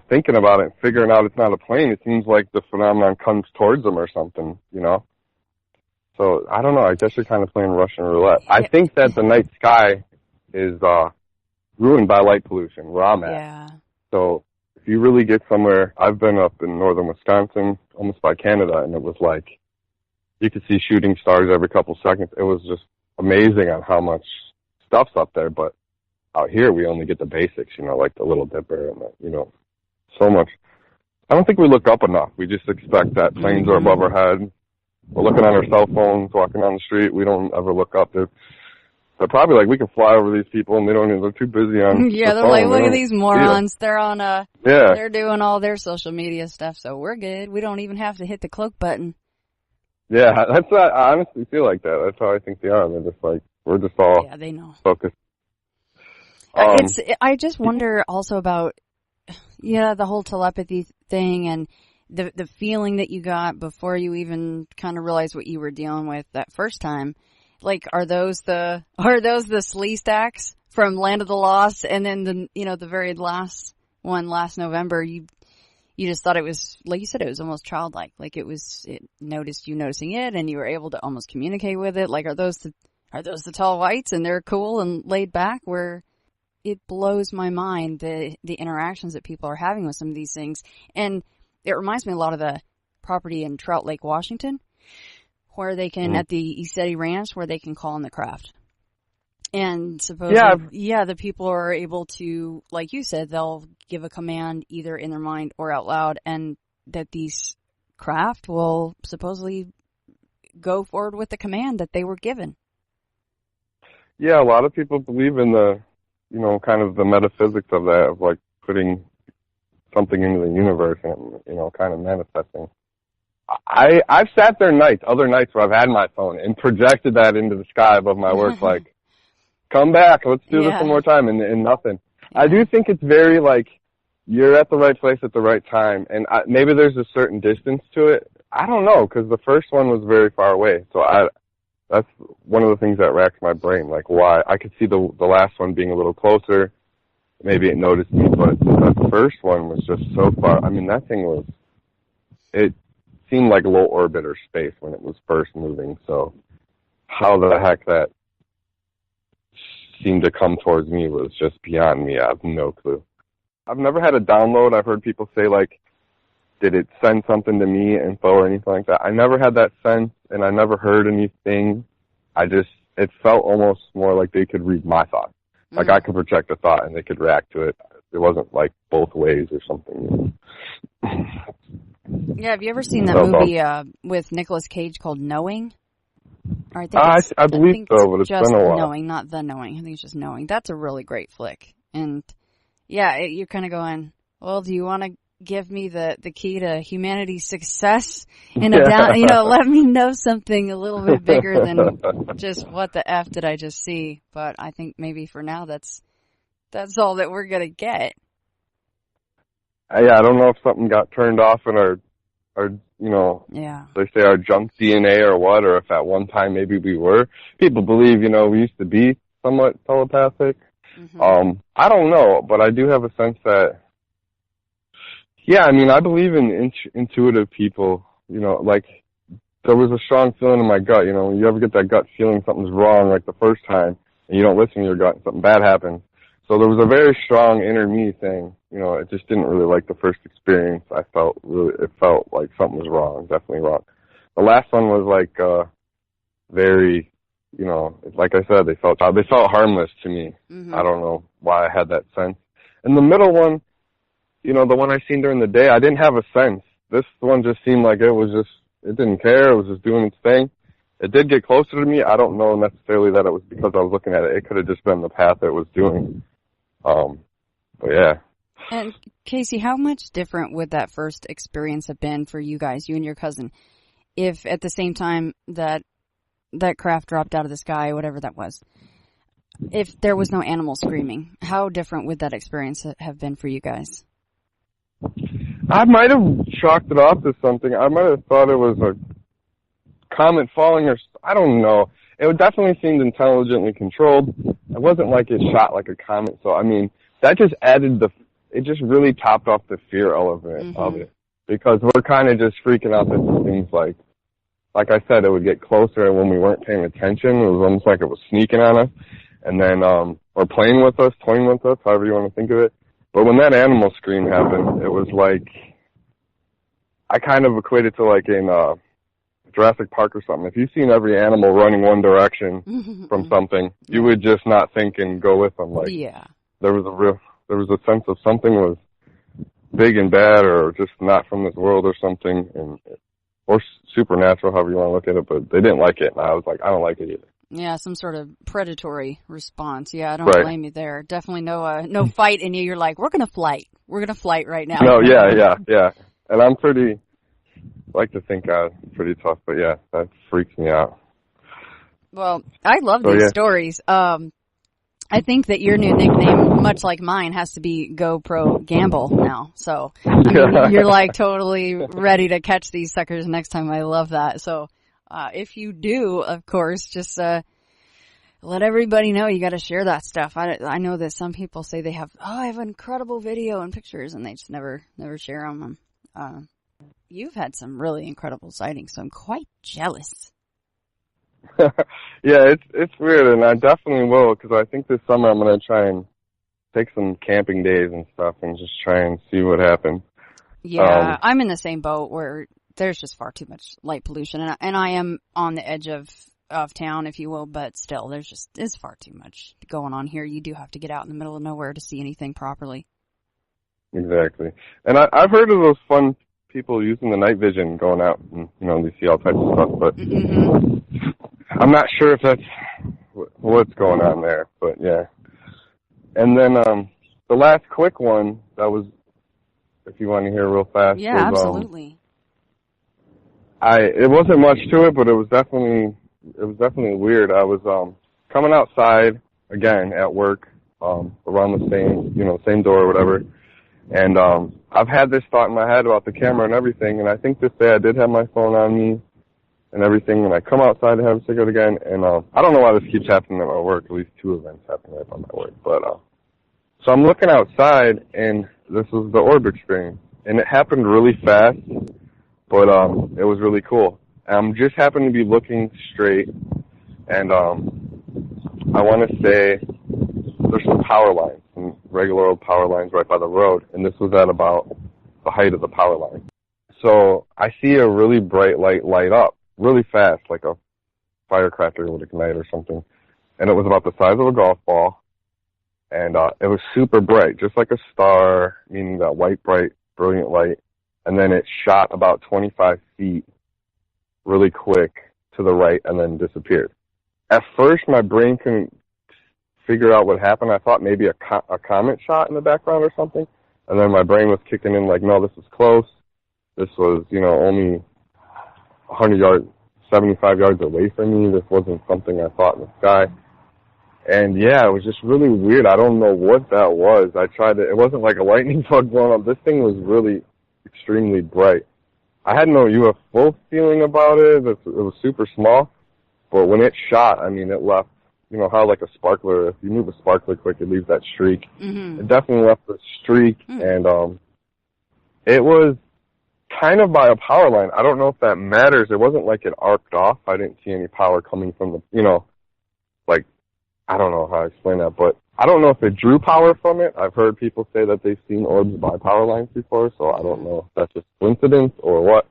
thinking about it and figuring out it's not a plane, it seems like the phenomenon comes towards them or something, So, I don't know. I guess you're kind of playing Russian roulette. I think that the night sky is ruined by light pollution where I'm at. Yeah. So, if you really get somewhere, I've been up in northern Wisconsin, almost by Canada, and it was like, you could see shooting stars every couple seconds. It was just amazing on how much stuff's up there. But out here, we only get the basics, like the Little Dipper and, so much. I don't think we look up enough. We just expect that planes are above our head. We're looking on our cell phones, walking down the street. We don't ever look up. They're probably like, we can fly over these people, and they're too busy on yeah, they're like, look at these morons. They're on they're doing all their social media stuff, so we're good. We don't even have to hit the cloak button. Yeah, I honestly feel like that. That's how I think they are. They're just like, we're just all they know. Focused. I just wonder also about, the whole telepathy thing and the feeling that you got before you even kind of realized what you were dealing with that first time. Like, are those the slee stacks from Land of the Lost? And then the very last one last November, you just thought it was, like you said, it was almost childlike. Like it noticed you noticing it, and you were able to almost communicate with it. Like, are those the tall whites, and they're cool and laid back? Where it blows my mind the interactions that people are having with some of these things, and it reminds me a lot of the property in Trout Lake, Washington, where they can at the Isetti Ranch, where they can call in the craft. And supposedly, the people are able to, like you said, they'll give a command either in their mind or out loud, and that these craft will supposedly go forward with the command that they were given. Yeah, a lot of people believe in the, kind of the metaphysics of that, of like putting something into the universe and, kind of manifesting. I've sat there other nights where I've had my phone and projected that into the sky above my work, like, come back, let's do this one more time, and nothing. Yeah. I do think it's very, like, you're at the right place at the right time, and maybe there's a certain distance to it. I don't know, because the first one was very far away, so that's one of the things that racks my brain, like, why. I could see the last one being a little closer. Maybe it noticed me, but that first one was just so far. I mean, that thing it seemed like low orbit or space when it was first moving, so how the heck that seemed to come towards me was just beyond me. I have no clue. I've never had a download. I've heard people say, like, did it send something to me, info or anything like that? I never had that sense, and I never heard anything. It felt almost more like they could read my thoughts. Like I could project a thought and they could react to it. It wasn't like both ways or something. Yeah, have you ever seen that movie with Nicolas Cage called Knowing? Or I believe so, but it's just been a while. Knowing, not The Knowing. I think it's just Knowing. That's a really great flick. And yeah, you're kind of going, well, do you want to give me the key to humanity's success in a down, let me know something a little bit bigger than just what the F did I just see? But I think maybe for now that's all that we're going to get. Yeah, I don't know if something got turned off in our they say our junk DNA or what, or if at one time maybe we were. People believe, we used to be somewhat telepathic. Mm-hmm. I don't know, but I do have a sense that, I believe in intuitive people, like there was a strong feeling in my gut, when you ever get that gut feeling something's wrong, like the first time, and you don't listen to your gut, something bad happens. So there was a very strong inner me thing, it just didn't really like the first experience. It felt like something was wrong, definitely wrong. The last one was like, very, like I said, they felt harmless to me. Mm-hmm. I don't know why I had that sense. And the middle one, the one I seen during the day, I didn't have a sense. This one just seemed like it didn't care. It was just doing its thing. It did get closer to me. I don't know necessarily that it was because I was looking at it. It could have just been the path it was doing. But yeah. And Casey, how much different would that first experience have been for you guys, you and your cousin, if at the same time that craft dropped out of the sky, whatever that was, if there was no animal screaming? How different would that experience have been for you guys? I might have chalked it off to something. I might have thought it was a comet falling, or I don't know. It definitely seemed intelligently controlled. It wasn't like it shot like a comet. So, that just it just really topped off the fear element of it. Because we're kind of just freaking out that things like I said, it would get closer, and when we weren't paying attention, it was almost like it was sneaking on us. And then, or playing with us, toying with us, however you want to think of it. But when that animal scream happened, it was like, I kind of equated to like in, Jurassic Park or something. If you've seen every animal running one direction from something, you would just not think and go with them. Like, there was a sense of something was big and bad, or just not from this world or something, or supernatural, however you want to look at it. But they didn't like it, and I was like, I don't like it either. Yeah, some sort of predatory response. Yeah, I don't blame you there. Definitely no fight in you. You're like, we're gonna flight. We're gonna flight right now. No, yeah. And I'm like to think I'm pretty tough, but yeah, that freaks me out. Well, I love these stories. I think that your new nickname, much like mine, has to be GoPro Gamble now. So you're like totally ready to catch these suckers next time. I love that. So if you do, of course, just let everybody know. You got to share that stuff. I know that some people say they have, I have incredible video and pictures, and they just never share them. You've had some really incredible sightings, so I'm quite jealous. Yeah, it's weird, and I definitely will, because I think this summer I'm going to try and take some camping days and stuff and just try and see what happens. Yeah, I'm in the same boat where there's just far too much light pollution, and I am on the edge of town, if you will, but still, it's far too much going on here. You do have to get out in the middle of nowhere to see anything properly. Exactly. And I've heard of those fun people using the night vision going out and, they see all types of stuff, but I'm not sure if that's what's going on there, but yeah. And then the last quick one that was, if you want to hear real fast. Yeah, was, absolutely. It wasn't much to it, but it was definitely weird. I was coming outside again at work, around the same door or whatever. And I've had this thought in my head about the camera and everything, and I think this day I did have my phone on me and everything, and I come outside to have a cigarette again, and I don't know why this keeps happening at my work. At least 2 events happen right by my work. But so I'm looking outside, and this was the orb experience, and it happened really fast, but it was really cool. I'm just happened to be looking straight, and I want to say there's some power lines, some regular old power lines right by the road, and this was at about the height of the power line. So I see a really bright light up really fast, like a firecracker would ignite or something, and it was about the size of a golf ball, And it was super bright, just like a star, meaning that white, bright, brilliant light. And then it shot about 25 feet really quick to the right and then disappeared. At first, my brain couldn't figure out what happened. I thought maybe a comet shot in the background or something. And then my brain was kicking in like, no, this is close. This was, only 100 yards, 75 yards away from me. This wasn't something I thought in the sky. And yeah, it was just really weird. I don't know what that was. It wasn't like a lightning bug blowing up. This thing was really extremely bright. I had no UFO feeling about it. It was super small. But when it shot, it left, how like a sparkler, if you move a sparkler quick, it leaves that streak. Mm-hmm. It definitely left a streak. Mm-hmm. And it was kind of by a power line. I don't know if that matters. It wasn't like it arced off. I didn't see any power coming from the, I don't know how to explain that, but I don't know if it drew power from it. I've heard people say that they've seen orbs by power lines before, so I don't know if that's just coincidence or what.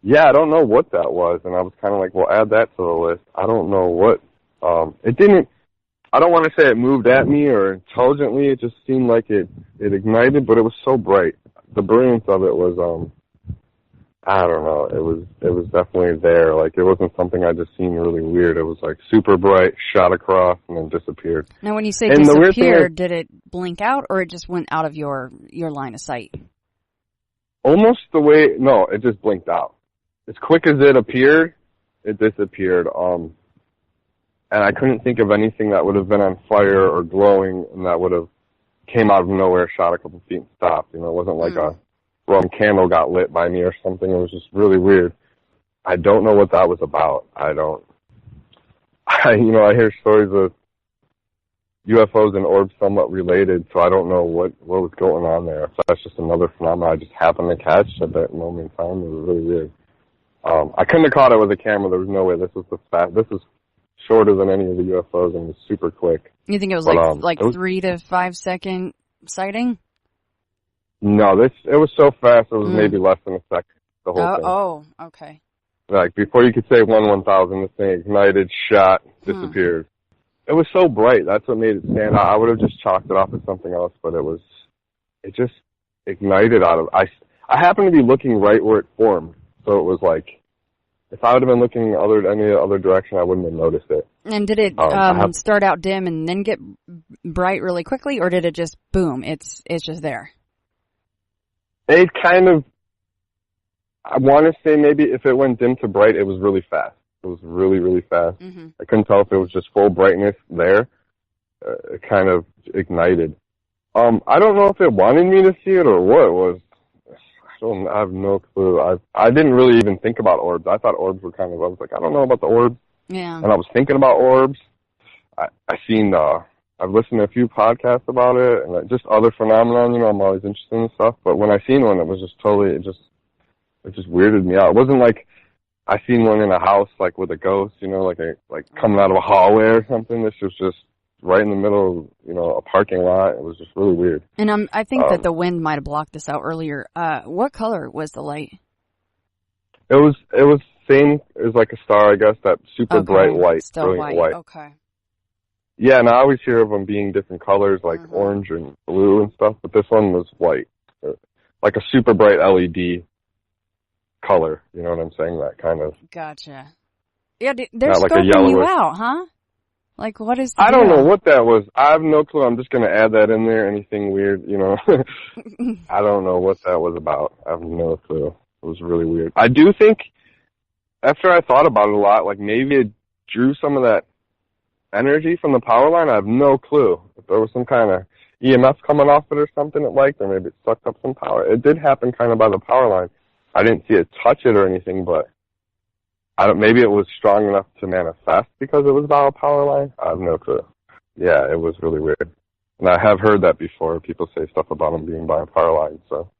Yeah, I don't know what that was, and I was kind of like, well, add that to the list. I don't know what. I don't want to say it moved at me or intelligently. It just seemed like it ignited, but it was so bright. The brilliance of it was, I don't know. It was definitely there. Like, it wasn't something I just seen really weird. It was like super bright, shot across, and then disappeared. Now, when you say disappeared, did it blink out, or it just went out of your line of sight? Almost no, it just blinked out. As quick as it appeared, it disappeared. And I couldn't think of anything that would have been on fire or glowing and that would have came out of nowhere, shot a couple feet and stopped. It wasn't like a rum candle got lit by me or something. It was just really weird. I don't know what that was about. I hear stories of UFOs and orbs somewhat related, so I don't know what was going on there. If that's just another phenomenon I just happened to catch at that moment in time. It was really weird. I couldn't have caught it with a camera. There was no way. This was shorter than any of the UFOs and was super quick. You think it was like 3 to 5 second sighting? No, it was so fast, it was maybe less than a second, the whole thing. Oh, okay. Like, before you could say 1/1000, this thing ignited, shot, disappeared. It was so bright, that's what made it stand out. I would have just chalked it off as something else, but it just ignited out of, I happened to be looking right where it formed, so it was like, if I would have been looking any other direction, I wouldn't have noticed it. And did it start out dim and then get bright really quickly, or did it just, boom, it's just there? It kind of, I want to say maybe if it went dim to bright, it was really fast. It was really, really fast. Mm-hmm. I couldn't tell if it was just full brightness there. It kind of ignited. I don't know if it wanted me to see it or what it was. I have no clue. I didn't really even think about orbs. I thought orbs were I was like, I don't know about the orbs. Yeah. And I was thinking about orbs. I've listened to a few podcasts about it and just other phenomenon. I'm always interested in stuff. But when I seen one, it was just totally, it just weirded me out. It wasn't like I seen one in a house, like with a ghost, like coming out of a hallway or something. This was just right in the middle of, a parking lot. It was just really weird. And I think that the wind might have blocked this out earlier. What color was the light? It was same as like a star, I guess, that super bright white, brilliant white. Okay. Yeah, and I always hear of them being different colors, like orange and blue and stuff, but this one was white. Like a super bright LED color, you know what I'm saying? That kind of. Gotcha. Yeah, they're scoping you out, huh? Like, what is the I don't know what that was. I have no clue. I'm just going to add that in there, anything weird, I don't know what that was about. I have no clue. It was really weird. I do think, after I thought about it a lot, like maybe it drew some of that energy from the power line. I have no clue. If there was some kind of EMF coming off it or something it liked, or maybe it sucked up some power. It did happen kind of by the power line. I didn't see it touch it or anything, but maybe it was strong enough to manifest because it was by a power line. I have no clue. Yeah, it was really weird. And I have heard that before. People say stuff about them being by a power line, so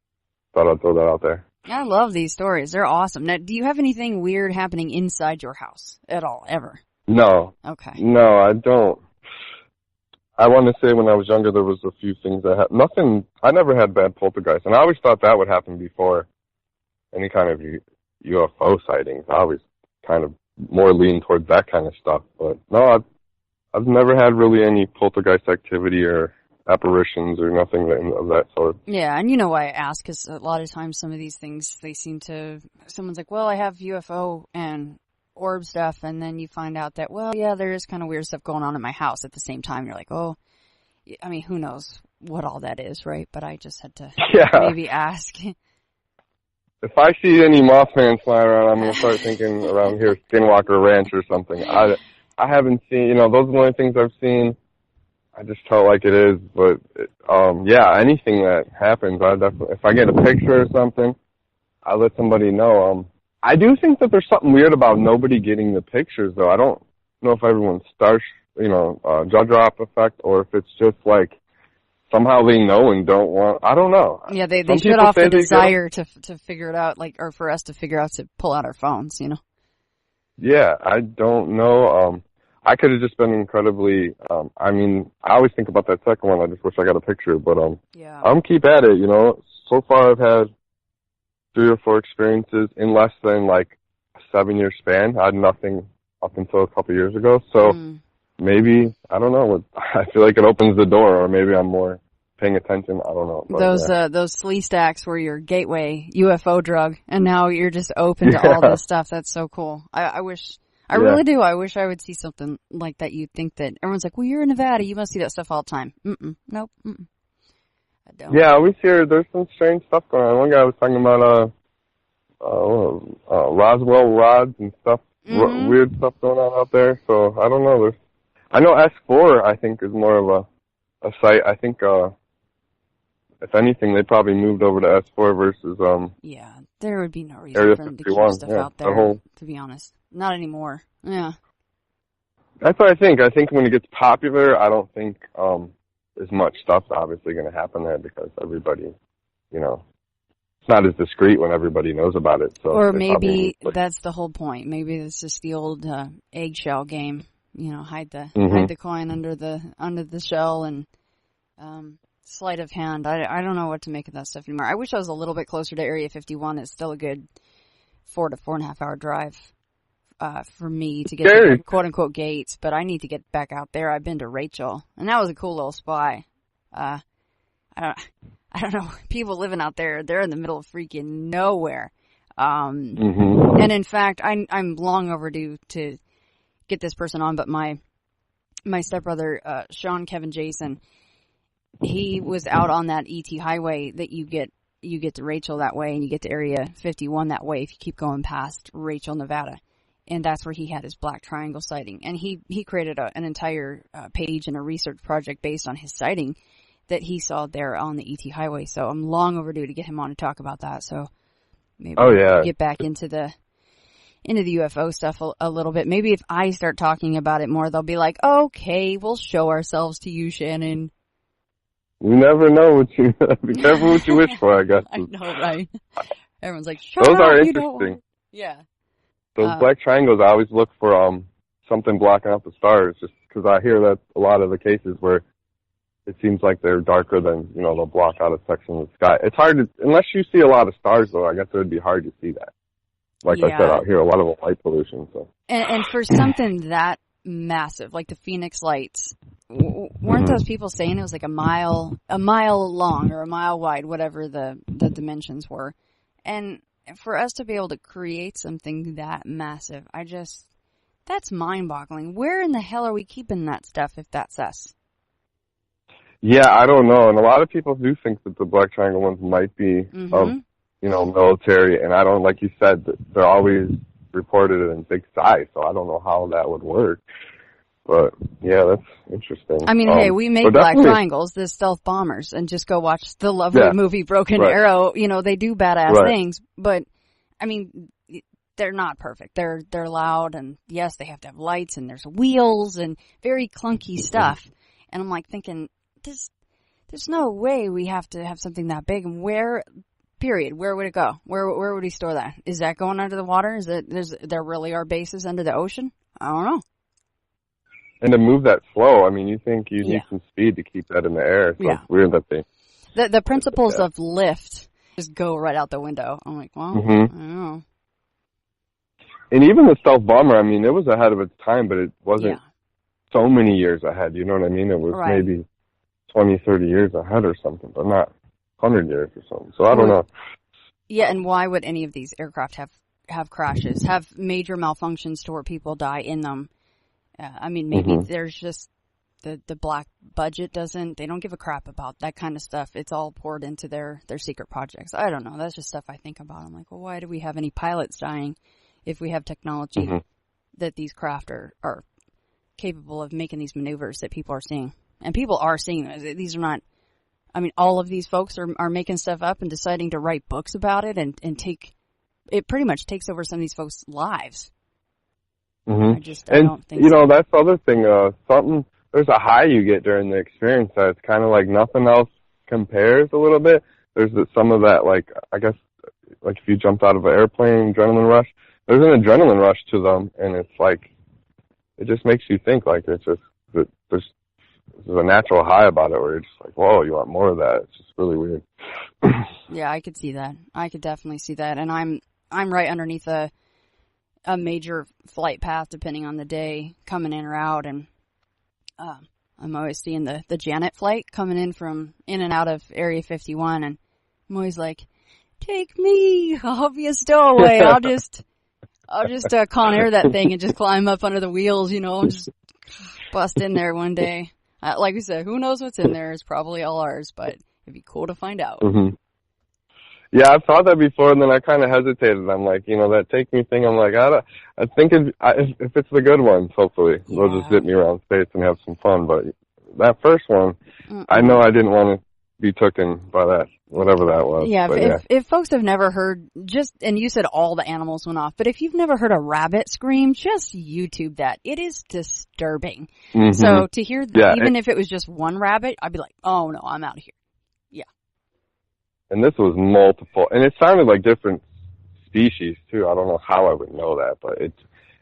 thought I'd throw that out there. I love these stories. They're awesome. Now, do you have anything weird happening inside your house at all, ever? No. Okay. No, I don't. I want to say when I was younger, there was a few things that had nothing. I never had bad poltergeist, and I always thought that would happen before any kind of UFO sightings. I always kind of more lean towards that kind of stuff. But no, I've never had really any poltergeist activity or apparitions or nothing of that sort. Yeah, and you know why I ask, because a lot of times some of these things, they seem to, someone's like, well, I have UFO and orb stuff, and then you find out that, well, yeah, there is kind of weird stuff going on in my house at the same time. You're like, oh, I mean, who knows what all that is, right? But I just had to maybe ask. If I see any Mothman flying around, I'm going to start thinking around here, Skinwalker Ranch or something. I haven't seen, those are the only things I've seen. I just tell it like it is. But, anything that happens, I definitely, if I get a picture or something, I let somebody know. I do think that there's something weird about nobody getting the pictures, though. I don't know if everyone starts, jaw drop effect, or if it's just like somehow they know and don't want. I don't know. Yeah, they shut off the desire to figure it out, or for us to figure out to pull out our phones, Yeah, I don't know. I could have just been incredibly. I always think about that second one. I just wish I got a picture, but keep at it. So far I've had 3 or 4 experiences in less than like a 7-year span. I had nothing up until a couple years ago. So maybe, I don't know. I feel like it opens the door, or maybe I'm more paying attention. I don't know. But, those flea stacks were your gateway UFO drug, and now you're just open to all this stuff. That's so cool. I wish, I really do. I wish I would see something like that. You'd think that everyone's like, well, you're in Nevada. You must see that stuff all the time. Nope. I don't. Yeah, I always hear there's some strange stuff going on. One guy was talking about Roswell rods and stuff, weird stuff going on out there. So I don't know. I know S4, I think, is more of a site. I think, if anything, they probably moved over to S4 versus yeah, there would be no reason Area for them to 51. keep stuff out there. To be honest, not anymore. Yeah. That's what I think. I think when it gets popular, I don't think as much stuff's obviously going to happen there, because everybody, it's not as discreet when everybody knows about it. So or maybe that's the whole point. Maybe it's just the old eggshell game. Hide the coin under the shell, and sleight of hand. I don't know what to make of that stuff anymore. I wish I was a little bit closer to Area 51. It's still a good 4 to 4.5 hour drive for me to get to the quote unquote gates, but I need to get back out there. I've been to Rachel, and that was a cool little spot. I don't know. People living out there, they're in the middle of freaking nowhere. And in fact, I'm long overdue to get this person on, but my stepbrother, Sean Kevin Jason, he was out on that ET highway that you get to Rachel that way, and you get to Area 51 that way if you keep going past Rachel, Nevada. And that's where he had his black triangle sighting. And he created an entire page and a research project based on his sighting that he saw there on the ET highway. So I'm long overdue to get him on to talk about that. So maybe get back into the UFO stuff a little bit. Maybe if I start talking about it more, they'll be like, okay, we'll show ourselves to you, Shannon. You never know be careful what you wish for, I guess. I know, right? Everyone's like, those are interesting. Yeah. Those black triangles, I always look for something blocking out the stars, just because I hear that a lot of the cases where it seems like they're darker than, they'll block out a section of the sky. It's hard to, unless you see a lot of stars, though, I guess it would be hard to see that. Like I said, out here, a lot of light pollution. So. And for something that massive, like the Phoenix Lights, weren't those people saying it was like a mile long or a mile wide, whatever the dimensions were? And for us to be able to create something that massive, that's mind-boggling. Where in the hell are we keeping that stuff if that's us? Yeah, I don't know. And a lot of people do think that the Black Triangle ones might be of, military. And I don't, like you said, they're always reported in big size. So I don't know how that would work. But, yeah, that's interesting. I mean, hey, we make Black Triangles, the stealth bombers, and just go watch the lovely movie Broken Arrow. They do badass things. But, I mean, they're not perfect. They're loud, and yes, they have to have lights, and there's wheels, and very clunky stuff. And I'm like thinking, there's no way we have to have something that big. And where would it go? Where would we store that? Is that going under the water? There really are bases under the ocean? I don't know. And to move that slow, I mean, you think you need some speed to keep that in the air. So it's weird that the principles of lift just go right out the window. I'm like, well, I don't know. And even the stealth bomber, I mean, it was ahead of its time, but it wasn't so many years ahead. You know what I mean? It was maybe 20, 30 years ahead or something, but not 100 years or something. So I don't know. Yeah, and why would any of these aircraft have crashes, have major malfunctions to where people die in them? I mean, maybe there's just the black budget they don't give a crap about that kind of stuff. It's all poured into their secret projects. I don't know. That's just stuff I think about. I'm like, well, why do we have any pilots dying if we have technology that these craft are capable of making these maneuvers that people are seeing? And people are seeing these are not, I mean, all of these folks are making stuff up and deciding to write books about it and it pretty much takes over some of these folks' lives. I don't think you know, that's the other thing, there's a high you get during the experience that it's kind of like nothing else compares a little bit. There's some of that, like, I guess, like if you jumped out of an airplane, adrenaline rush, there's an adrenaline rush to them, and it's like, it just makes you think, like, it's just, there's a natural high about it where you're just like, whoa, you want more of that. It's just really weird. Yeah, I could see that. I could definitely see that. And I'm right underneath a major flight path, depending on the day, coming in or out, and I'm always seeing the Janet flight coming in and out of Area 51, and I'm always like, take me, I'll be a stowaway. I'll just Con Air that thing and just climb up under the wheels, you know, and just bust in there one day. Like we said, who knows what's in there? It's probably all ours, but it'd be cool to find out. Yeah, I've thought that before, and then I kind of hesitated. I'm like, you know, that take me thing, I'm like, I think if it's the good ones, hopefully, they'll just zip me around space and have some fun. But that first one, I know I didn't want to be taken by that, whatever that was. Yeah, if folks have never heard, and you said all the animals went off, but if you've never heard a rabbit scream, just YouTube that. It is disturbing. So to hear, even if it was just one rabbit, I'd be like, oh no, I'm out of here. And this was multiple, and it sounded like different species too. I don't know how I would know that, but it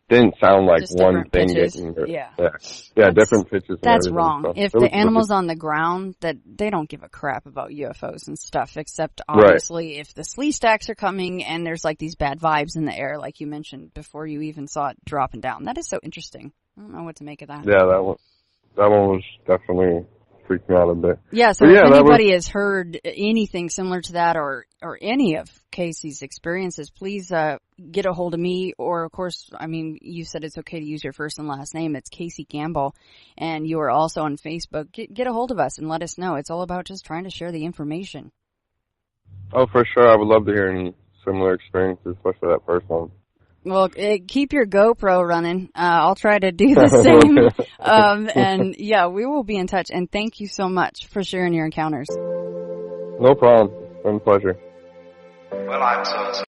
didn't sound like just one thing getting different pitches. That's wrong. So if the animal's on the ground, that they don't give a crap about UFOs and stuff, except obviously if the slee stacks are coming and there's like these bad vibes in the air, like you mentioned before you even saw it dropping down. That is so interesting. I don't know what to make of that. Yeah, that one was definitely freaked me out a bit. Yeah, so if anybody has heard anything similar to that or any of Casey's experiences, please get a hold of me, or of course, I mean, you said it's okay to use your first and last name. It's Casey Gamble, and you are also on Facebook. Get a hold of us and let us know. It's all about just trying to share the information. Oh, for sure. I would love to hear any similar experiences, especially that first one. Well, keep your GoPro running. I'll try to do the same. And yeah, we will be in touch. And thank you so much for sharing your encounters. No problem. It's been a pleasure. Well, I'm so